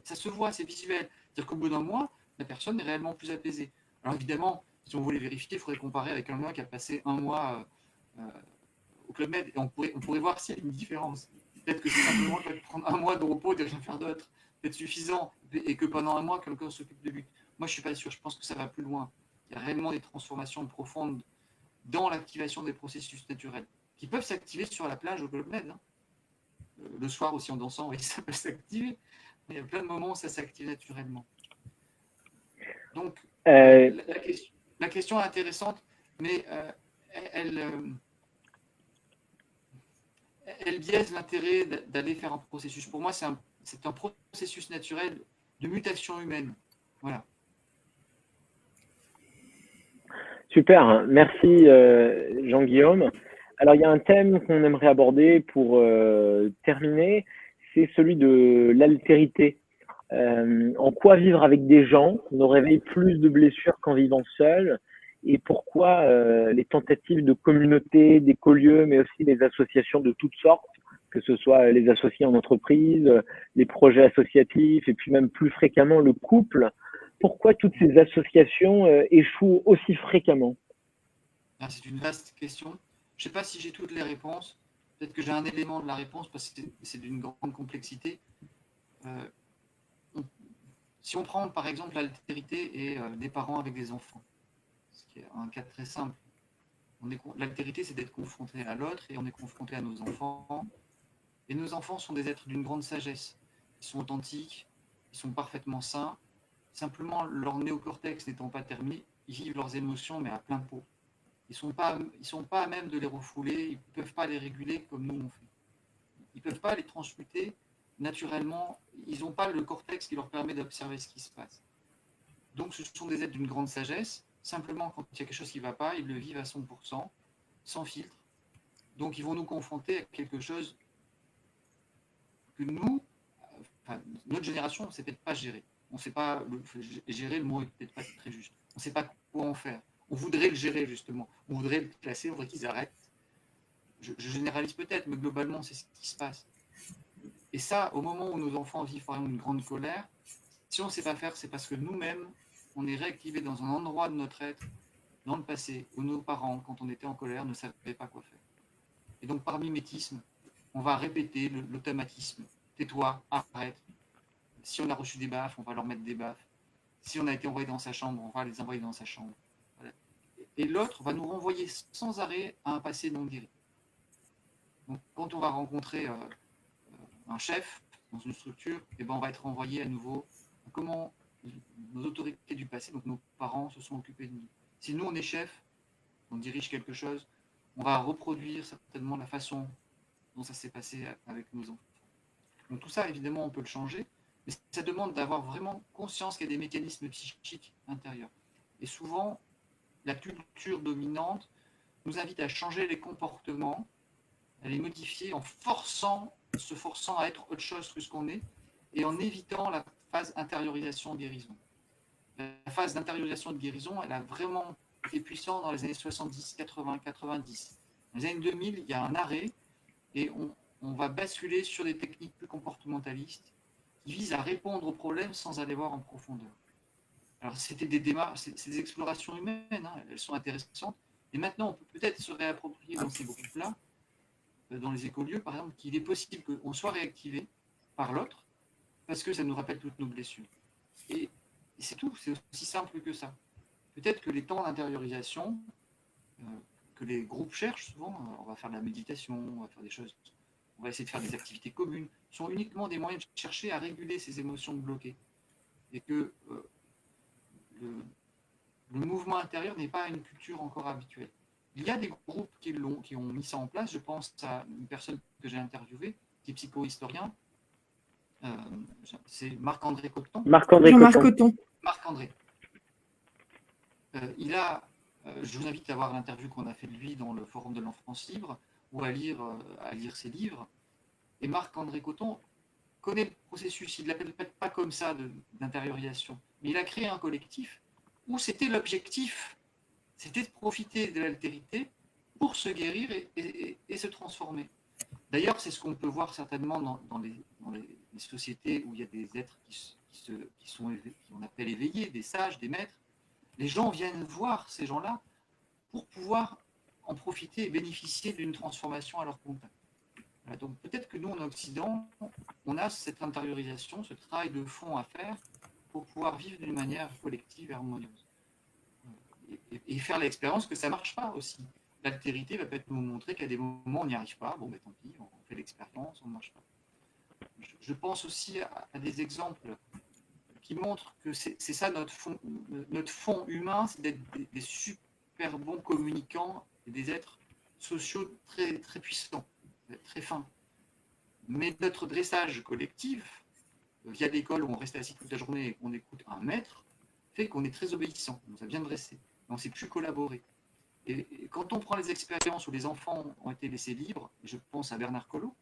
Ça se voit, c'est visuel. C'est-à-dire qu'au bout d'un mois, la personne est réellement plus apaisée. Alors évidemment, si on voulait vérifier, il faudrait comparer avec un gars qui a passé 1 mois au Club Med, et on pourrait voir s'il y a une différence. Peut-être que c'est simplement de prendre 1 mois de repos et de rien faire d'autre, peut-être suffisant, et que pendant 1 mois, quelqu'un s'occupe de lui. Moi, je ne suis pas sûr, je pense que ça va plus loin. Il y a réellement des transformations profondes dans l'activation des processus naturels, qui peuvent s'activer sur la plage au Club Med. Le soir aussi en dansant, oui, ça peut s'activer. Mais il y a plein de moments où ça s'active naturellement. Donc, la question est intéressante, mais elle biaise l'intérêt d'aller faire un processus. Pour moi, c'est un processus naturel de mutation humaine. Voilà. Super, merci Jean-Guillaume. Alors, il y a un thème qu'on aimerait aborder pour terminer, c'est celui de l'altérité. En quoi vivre avec des gens nous réveille plus de blessures qu'en vivant seul, et pourquoi les tentatives de communauté, d'écolieux, mais aussi des associations de toutes sortes, que ce soit les associés en entreprise, les projets associatifs, et puis même plus fréquemment le couple, pourquoi toutes ces associations échouent aussi fréquemment? C'est une vaste question. Je ne sais pas si j'ai toutes les réponses. Peut-être que j'ai un élément de la réponse parce que c'est d'une grande complexité. Si on prend par exemple l'altérité et des parents avec des enfants, ce qui est un cas très simple. L'altérité, c'est d'être confronté à l'autre et on est confronté à nos enfants. Et nos enfants sont des êtres d'une grande sagesse. Ils sont authentiques, ils sont parfaitement sains. Simplement, leur néocortex n'étant pas terminé, ils vivent leurs émotions, mais à plein pot. Ils sont pas à même de les refouler, ils ne peuvent pas les réguler comme nous on fait. Ils ne peuvent pas les transmuter naturellement, ils n'ont pas le cortex qui leur permet d'observer ce qui se passe. Donc ce sont des êtres d'une grande sagesse, simplement quand il y a quelque chose qui ne va pas, ils le vivent à 100%, sans filtre. Donc ils vont nous confronter à quelque chose que nous, notre génération, on ne sait peut-être pas gérer. On ne sait pas gérer, le mot n'est peut-être pas très juste. On ne sait pas quoi en faire. On voudrait le gérer justement. On voudrait le classer, on voudrait qu'ils arrêtent. Je généralise peut-être, mais globalement, c'est ce qui se passe. Et ça, au moment où nos enfants vivent par exemple une grande colère, si on ne sait pas faire, c'est parce que nous-mêmes, on est réactivé dans un endroit de notre être, dans le passé, où nos parents, quand on était en colère, ne savaient pas quoi faire. Et donc, par mimétisme, on va répéter l'automatisme. Tais-toi, arrête. Si on a reçu des baffes, on va leur mettre des baffes. Si on a été envoyé dans sa chambre, on va les envoyer dans sa chambre. Voilà. Et l'autre va nous renvoyer sans arrêt à un passé non guéri. Donc, quand on va rencontrer un chef dans une structure, et ben on va être renvoyé à nouveau à comment nos autorités du passé, donc nos parents, se sont occupés de nous. Si nous, on est chef, on dirige quelque chose, on va reproduire certainement la façon dont ça s'est passé avec nos enfants. Donc tout ça, évidemment, on peut le changer, mais ça demande d'avoir vraiment conscience qu'il y a des mécanismes psychiques intérieurs. Et souvent, la culture dominante nous invite à changer les comportements, à les modifier en se forçant à être autre chose que ce qu'on est, et en évitant la phase intériorisation-guérison. La phase d'intériorisation et de guérison, elle a vraiment été puissante dans les années 70, 80, 90. Dans les années 2000, il y a un arrêt, et on va basculer sur des techniques plus comportementalistes qui visent à répondre aux problèmes sans aller voir en profondeur. Alors, c'était des démarches, c'est des explorations humaines, hein, elles sont intéressantes, et maintenant, on peut peut-être se réapproprier dans ces groupes-là, dans les écolieux, par exemple, qu'il est possible qu'on soit réactivé par l'autre, parce que ça nous rappelle toutes nos blessures. Et c'est tout, c'est aussi simple que ça. Peut-être que les temps d'intériorisation que les groupes cherchent souvent, on va faire de la méditation, on va faire des choses, on va essayer de faire des activités communes, sont uniquement des moyens de chercher à réguler ces émotions bloquées. Et que le mouvement intérieur n'est pas une culture encore habituelle. il y a des groupes qui ont mis ça en place. Je pense à une personne que j'ai interviewée, qui est psychohistorien. C'est Marc-André Coton. Jean-Marc Coton. Marc-André. Je vous invite à voir l'interview qu'on a fait de lui dans le Forum de l'Enfance Libre ou à lire ses livres. Et Marc-André Coton connaît le processus. Il ne l'appelle pas comme ça d'intériorisation. Mais il a créé un collectif où c'était l'objectif, c'était de profiter de l'altérité pour se guérir et se transformer. D'ailleurs, c'est ce qu'on peut voir certainement dans les sociétés où il y a des êtres qu'on appelle éveillés, des sages, des maîtres. Les gens viennent voir ces gens-là pour pouvoir en profiter et bénéficier d'une transformation à leur contact. Voilà, donc peut-être que nous, en Occident, on a cette intériorisation, ce travail de fond à faire pour pouvoir vivre d'une manière collective et harmonieuse. Et faire l'expérience que ça ne marche pas aussi. L'altérité va peut-être nous montrer qu'à des moments, on n'y arrive pas. Bon, ben tant pis, on fait l'expérience, on ne marche pas. Je pense aussi à des exemples qui montrent que c'est ça notre fond humain, c'est d'être des super bons communicants et des êtres sociaux très, très puissants, très fins. Mais notre dressage collectif, via l'école où on reste assis toute la journée et qu'on écoute un maître, fait qu'on est très obéissant, on nous a bien dressé, on ne sait plus collaborer. Et quand on prend les expériences où les enfants ont été laissés libres, je pense à Bernard Collot,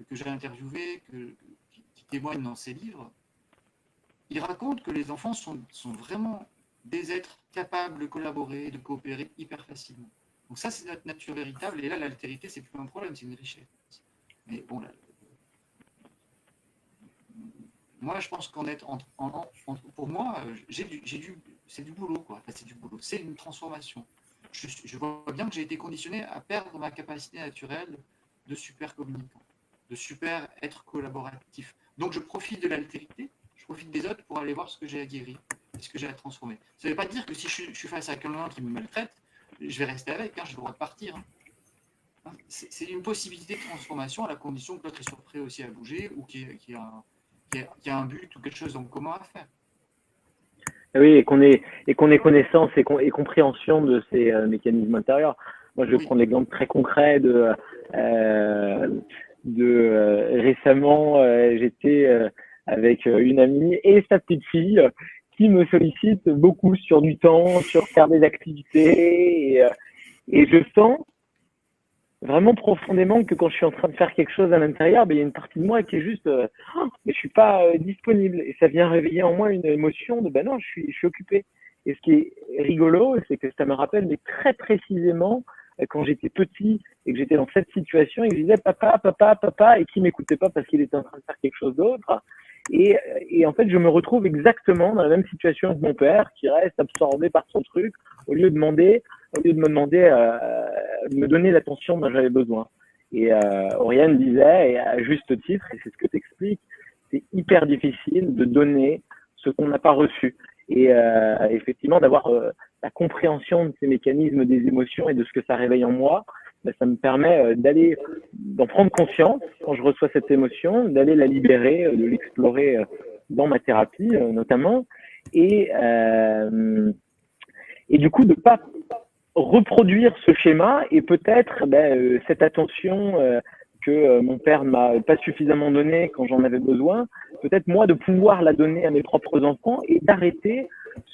que j'ai interviewé, qui témoigne dans ses livres, il raconte que les enfants sont vraiment des êtres capables de collaborer, de coopérer hyper facilement. Donc ça, c'est notre nature véritable, et là, l'altérité, c'est plus un problème, c'est une richesse. Mais bon, là, moi, je pense qu'en être pour moi, c'est du boulot, quoi. Enfin, c'est du boulot, c'est une transformation. Je vois bien que j'ai été conditionné à perdre ma capacité naturelle de super communicant, de super être collaboratif. Donc, je profite de l'altérité, je profite des autres pour aller voir ce que j'ai à guérir, ce que j'ai à transformer. Ça ne veut pas dire que si je suis face à quelqu'un qui me maltraite, je vais rester avec, j'ai le droit de partir. C'est une possibilité de transformation à la condition que l'autre est prêt aussi à bouger ou qu'il y a un but ou quelque chose en commun à faire. Oui, et qu'on ait connaissance et compréhension de ces mécanismes intérieurs. Moi, je vais prendre l'exemple très concret de récemment, j'étais avec une amie et sa petite fille qui me sollicite beaucoup sur du temps, sur faire des activités, et je sens vraiment profondément que quand je suis en train de faire quelque chose à l'intérieur, il y a une partie de moi qui est juste mais je suis pas disponible, et ça vient réveiller en moi une émotion de non, je suis occupé. Et ce qui est rigolo, c'est que ça me rappelle mais très précisément quand j'étais petit et que j'étais dans cette situation et que je disais papa, et qui m'écoutait pas parce qu'il était en train de faire quelque chose d'autre. Et en fait, je me retrouve exactement dans la même situation que mon père, qui reste absorbé par son truc, au lieu de me demander de me donner l'attention dont j'avais besoin. Et Oriane disait, et à juste titre, et c'est ce que tu expliques, c'est hyper difficile de donner ce qu'on n'a pas reçu. Et effectivement, d'avoir la compréhension de ces mécanismes des émotions et de ce que ça réveille en moi, ça me permet d'en prendre conscience quand je reçois cette émotion, d'aller la libérer, de l'explorer dans ma thérapie notamment, et du coup de pas reproduire ce schéma et peut-être cette attention que mon père m'a pas suffisamment donnée quand j'en avais besoin, peut-être moi de pouvoir la donner à mes propres enfants et d'arrêter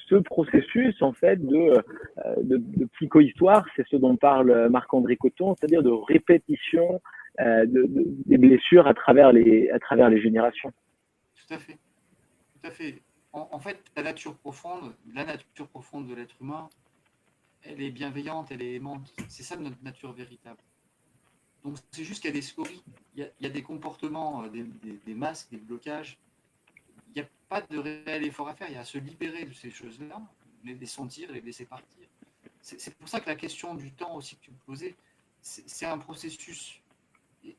ce processus en fait de psychohistoire, c'est ce dont parle Marc-André Coton, c'est-à-dire de répétition des blessures à travers les générations. Tout à fait, tout à fait. En fait, la nature profonde de l'être humain, elle est bienveillante, elle est aimante. C'est ça notre nature véritable. Donc c'est juste qu'il y a des scories, il y a des comportements, des masques, des blocages. Il n'y a pas de réel effort à faire, il y a à se libérer de ces choses-là, les sentir, les laisser partir. C'est pour ça que la question du temps aussi que tu me posais, c'est un processus.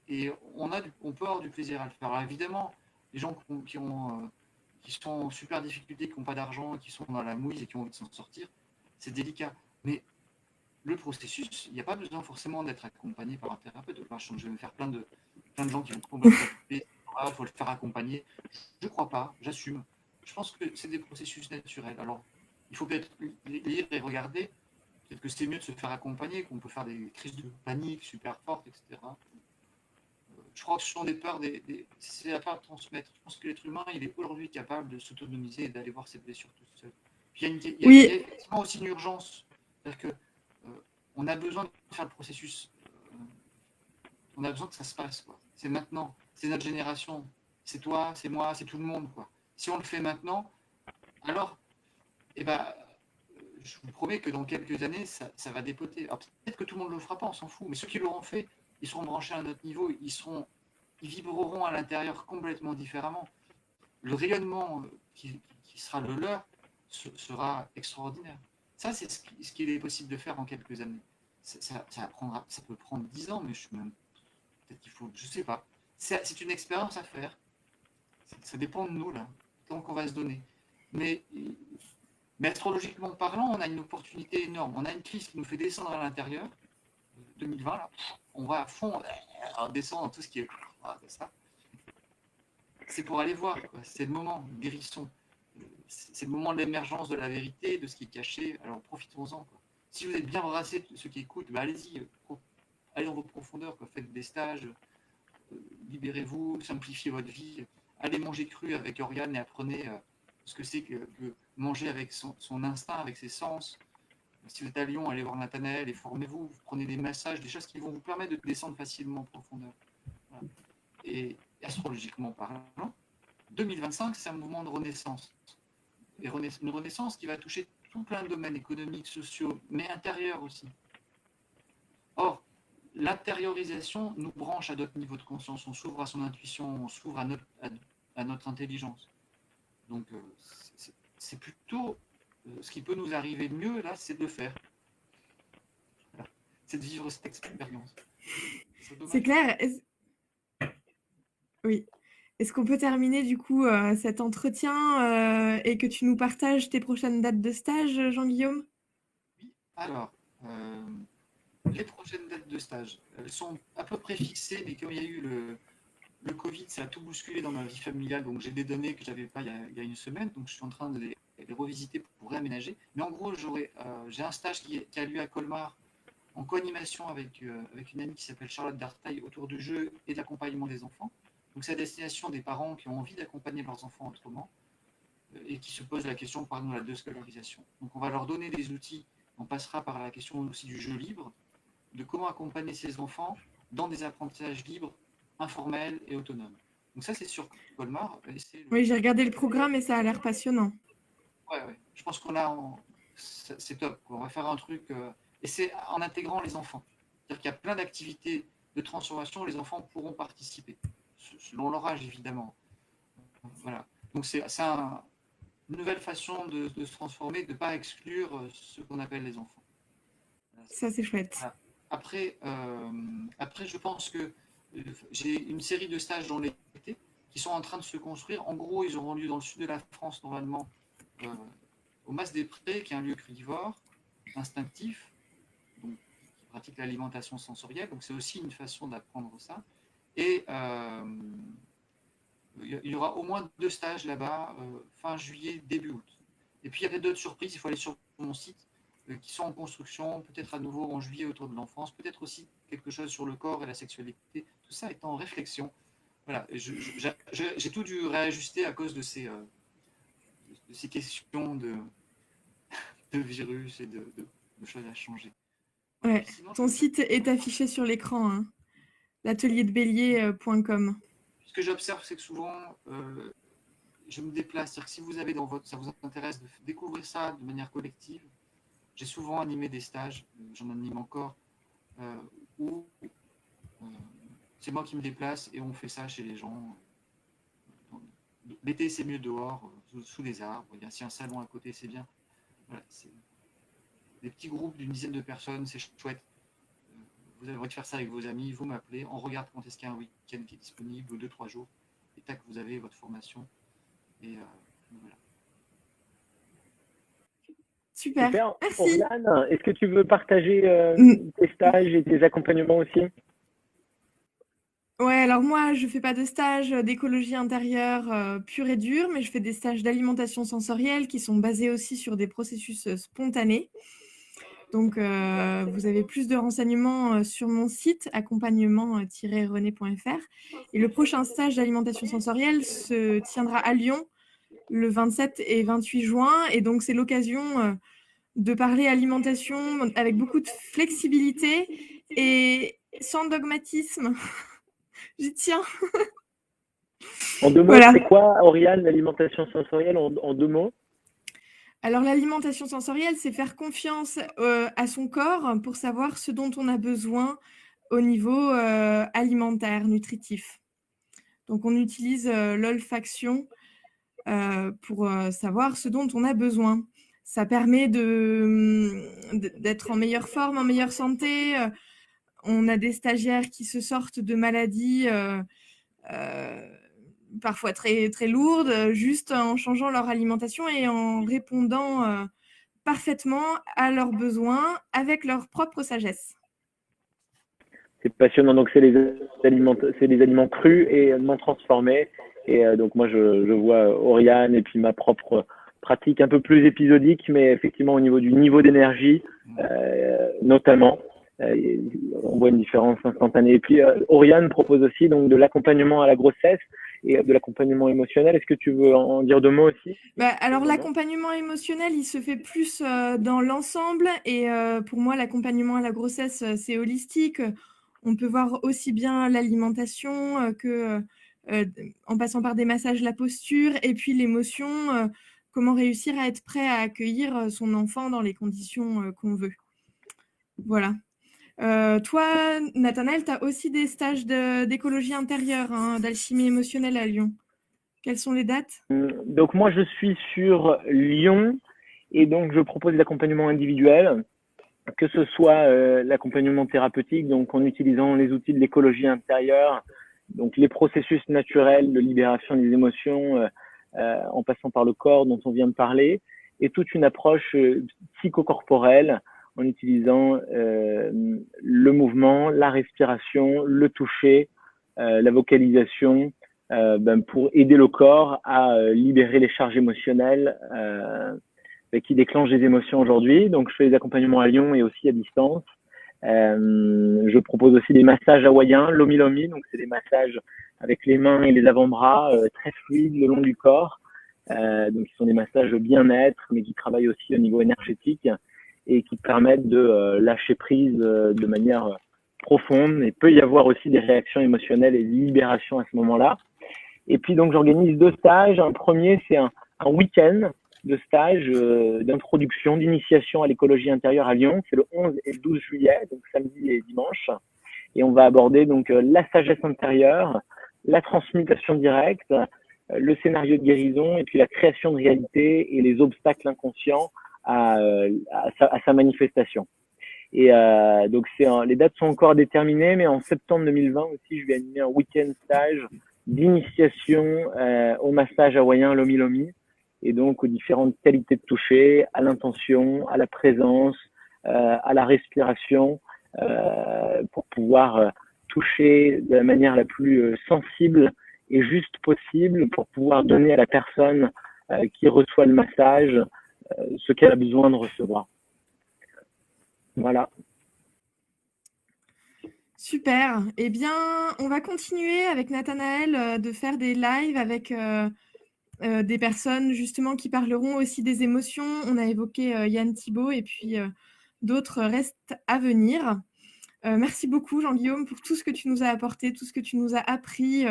Et on peut avoir du plaisir à le faire. Alors évidemment, les gens qui sont en super difficulté, qui n'ont pas d'argent, qui sont dans la mouise et qui ont envie de s'en sortir, c'est délicat. Mais le processus, il n'y a pas besoin forcément d'être accompagné par un thérapeute. Enfin, je vais me faire plein de gens qui vont complètement il faut le faire accompagner. Je ne crois pas, j'assume. Je pense que c'est des processus naturels. Alors, il faut peut-être lire et regarder Peut-être que c'est mieux de se faire accompagner, qu'on peut faire des crises de panique super fortes, etc. Je crois que ce sont des peurs, c'est la peur de transmettre. Je pense que l'être humain, il est aujourd'hui capable de s'autonomiser et d'aller voir ses blessures tout seul. Puis il y a Oui, effectivement aussi une urgence. C'est-à-dire que on a besoin de faire le processus. On a besoin que ça se passe, quoi. C'est maintenant. C'est notre génération. C'est toi, c'est moi, c'est tout le monde, quoi. Si on le fait maintenant, alors, eh ben, je vous promets que dans quelques années, ça va dépoter. Alors, peut-être que tout le monde ne le fera pas, on s'en fout. Mais ceux qui l'auront fait, ils seront branchés à un autre niveau. Ils vibreront à l'intérieur complètement différemment. Le rayonnement qui sera le leur sera extraordinaire. Ça, c'est ce qu'il est possible de faire en quelques années. Ça peut prendre 10 ans, mais peut-être qu'il faut, je sais pas. C'est une expérience à faire. Ça dépend de nous, là, tant qu'on va se donner. Mais astrologiquement parlant, on a une opportunité énorme. On a une crise qui nous fait descendre à l'intérieur. 2020, là, on va à fond, on descend dans tout ce qui est ça. C'est pour aller voir, quoi. C'est le moment de guérison. C'est le moment de l'émergence de la vérité, de ce qui est caché. Alors profitons-en, quoi. Si vous êtes bien brassés, ceux qui écoutent, bah, allez-y, allez dans vos profondeurs, quoi. Faites des stages, libérez-vous, simplifiez votre vie, allez manger cru avec Oriane et apprenez ce que c'est que manger avec son instinct, avec ses sens. Si vous êtes à Lyon, allez voir Nathanaël et formez-vous, vous prenez des massages, des choses qui vont vous permettre de descendre facilement en profondeur. Voilà. Et astrologiquement parlant, 2025, c'est un mouvement de renaissance. Et une renaissance qui va toucher tout plein de domaines économiques, sociaux, mais intérieurs aussi. Or, l'intériorisation nous branche à d'autres niveaux de conscience. On s'ouvre à son intuition, on s'ouvre à notre intelligence. Donc, c'est plutôt ce qui peut nous arriver de mieux, là, c'est de le faire. Voilà. C'est de vivre cette expérience. c'est clair. Oui. Est-ce qu'on peut terminer du coup cet entretien et que tu nous partages tes prochaines dates de stage, Jean-Guillaume? Oui, alors, les prochaines dates de stage, elles sont à peu près fixées, mais comme il y a eu le Covid, ça a tout bousculé dans ma vie familiale, donc j'ai des données que je n'avais pas il y a une semaine, donc je suis en train de les revisiter pour réaménager. Mais en gros, j'ai un stage qui a lieu à Colmar, en co-animation avec une amie qui s'appelle Charlotte Dartaille autour du jeu et de l'accompagnement des enfants. Donc c'est à destination des parents qui ont envie d'accompagner leurs enfants autrement et qui se posent la question, par exemple, de la déscolarisation. Donc on va leur donner des outils, on passera par la question aussi du jeu libre, de comment accompagner ces enfants dans des apprentissages libres, informels et autonomes. Donc ça, c'est sur Colmar. Oui, j'ai regardé le programme et ça a l'air passionnant. Ouais. Je pense c'est top, quoi. On va faire un truc, et c'est en intégrant les enfants. C'est-à-dire qu'il y a plein d'activités de transformation, les enfants pourront participer, selon leur âge, évidemment. Voilà. Donc c'est une nouvelle façon de se transformer, de ne pas exclure ce qu'on appelle les enfants. Ça, c'est chouette. Voilà. Après, je pense que j'ai une série de stages dans l'été qui sont en train de se construire. En gros, ils auront lieu dans le sud de la France, normalement, au Mas des Prés, qui est un lieu crudivore, instinctif, donc, qui pratique l'alimentation sensorielle. Donc, c'est aussi une façon d'apprendre ça. Et il y aura au moins 2 stages là-bas, fin juillet, début août. Et puis, il y avait d'autres surprises. Il faut aller sur mon site, qui sont en construction, peut-être à nouveau en juillet autour de l'enfance, peut-être aussi quelque chose sur le corps et la sexualité. Tout ça est en réflexion. Voilà, j'ai tout dû réajuster à cause de ces questions de virus et de choses à changer. Ouais. Sinon, ton site est affiché sur l'écran, hein, l'atelierdebélier.com. Ce que j'observe, c'est que souvent, je me déplace. C'est-à-dire que si vous avez ça vous intéresse de découvrir ça de manière collective, j'ai souvent animé des stages, j'en anime encore, où c'est moi qui me déplace et on fait ça chez les gens. L'été, c'est mieux dehors, sous les arbres. Il y a un salon à côté, c'est bien. Voilà, c'est des petits groupes d'une dizaine de personnes, c'est chouette. Vous avez envie de faire ça avec vos amis, vous m'appelez, on regarde quand est-ce qu'il y a un week-end qui est disponible, 2-3 jours, et tac, vous avez votre formation. Et voilà. Super. Merci. Oriane, est-ce que tu veux partager tes stages et tes accompagnements aussi? Ouais, alors moi, je ne fais pas de stage d'écologie intérieure pure et dure, mais je fais des stages d'alimentation sensorielle qui sont basés aussi sur des processus spontanés. Donc, vous avez plus de renseignements sur mon site accompagnement-rené.fr. Et le prochain stage d'alimentation sensorielle se tiendra à Lyon le 27 et 28 juin. Et donc, c'est l'occasion de parler alimentation avec beaucoup de flexibilité et sans dogmatisme. J'y tiens. En 2 mots, Voilà. c'est quoi, Oriane, l'alimentation sensorielle en 2 mots? Alors, l'alimentation sensorielle, c'est faire confiance à son corps pour savoir ce dont on a besoin au niveau alimentaire, nutritif. Donc, on utilise l'olfaction pour savoir ce dont on a besoin. Ça permet d'être en meilleure forme, en meilleure santé. On a des stagiaires qui se sortent de maladies parfois très, très lourdes, juste en changeant leur alimentation et en répondant parfaitement à leurs besoins avec leur propre sagesse. C'est passionnant. Donc, c'est les aliments crus et non transformés. Et donc, moi, je vois Oriane et puis ma propre pratique un peu plus épisodique, mais effectivement, au niveau du niveau d'énergie, notamment, on voit une différence instantanée. Et puis, Oriane propose aussi donc de l'accompagnement à la grossesse et de l'accompagnement émotionnel. Est-ce que tu veux en dire 2 mots aussi? Alors, l'accompagnement émotionnel, il se fait plus dans l'ensemble. Et pour moi, l'accompagnement à la grossesse, c'est holistique. On peut voir aussi bien l'alimentation que, en passant par des massages, la posture, et puis l'émotion, comment réussir à être prêt à accueillir son enfant dans les conditions qu'on veut. Voilà. Toi, Nathanaël, tu as aussi des stages d'écologie intérieure, d'alchimie émotionnelle à Lyon. Quelles sont les dates? Donc, moi, je suis sur Lyon et donc je propose l'accompagnement individuel, que ce soit l'accompagnement thérapeutique, donc en utilisant les outils de l'écologie intérieure, donc les processus naturels de libération des émotions, en passant par le corps dont on vient de parler, et toute une approche psychocorporelle en utilisant le mouvement, la respiration, le toucher, la vocalisation, pour aider le corps à libérer les charges émotionnelles qui déclenchent des émotions aujourd'hui. Donc, je fais des accompagnements à Lyon et aussi à distance. Je propose aussi des massages hawaïens, lomi lomi, donc c'est des massages avec les mains et les avant-bras très fluides le long du corps. Donc, ce sont des massages bien-être, mais qui travaillent aussi au niveau énergétique et qui permettent de lâcher prise de manière profonde. Et peut y avoir aussi des réactions émotionnelles et des libérations à ce moment-là. Et puis, donc, j'organise 2 stages. Un premier, c'est un week-end de stage d'introduction, d'initiation à l'écologie intérieure à Lyon. C'est le 11 et le 12 juillet, donc samedi et dimanche. Et on va aborder donc la sagesse intérieure, la transmutation directe, le scénario de guérison et puis la création de réalité et les obstacles inconscients à sa manifestation. Et donc, les dates sont encore déterminées, mais en septembre 2020 aussi, je vais animer un week-end stage d'initiation au massage hawaïen Lomi Lomi, et donc aux différentes qualités de toucher, à l'intention, à la présence, à la respiration, pour pouvoir toucher de la manière la plus sensible et juste possible, pour pouvoir donner à la personne qui reçoit le massage ce qu'elle a besoin de recevoir. Voilà. Super. Eh bien, on va continuer avec Nathanaël de faire des lives avec des personnes justement qui parleront aussi des émotions. On a évoqué Yann Thibault et puis d'autres restent à venir. Merci beaucoup Jean-Guillaume pour tout ce que tu nous as apporté, tout ce que tu nous as appris.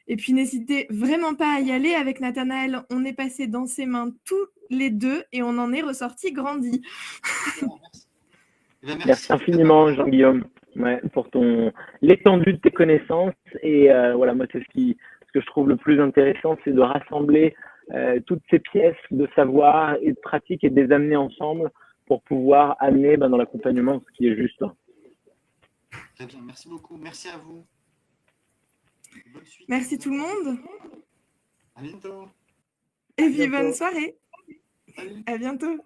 Et puis n'hésitez vraiment pas à y aller avec Nathanaël. On est passé dans ses mains tous les deux et on en est ressorti grandi. Merci infiniment Jean-Guillaume, pour l'étendue de tes connaissances. Et voilà, moi c'est ce que je trouve le plus intéressant, c'est de rassembler toutes ces pièces de savoir et de pratique et de les amener ensemble pour pouvoir amener dans l'accompagnement ce qui est juste. Très bien, merci beaucoup. Merci à vous. Bonne suite. Merci tout le monde. À bientôt. Et puis bonne soirée. Salut. À bientôt.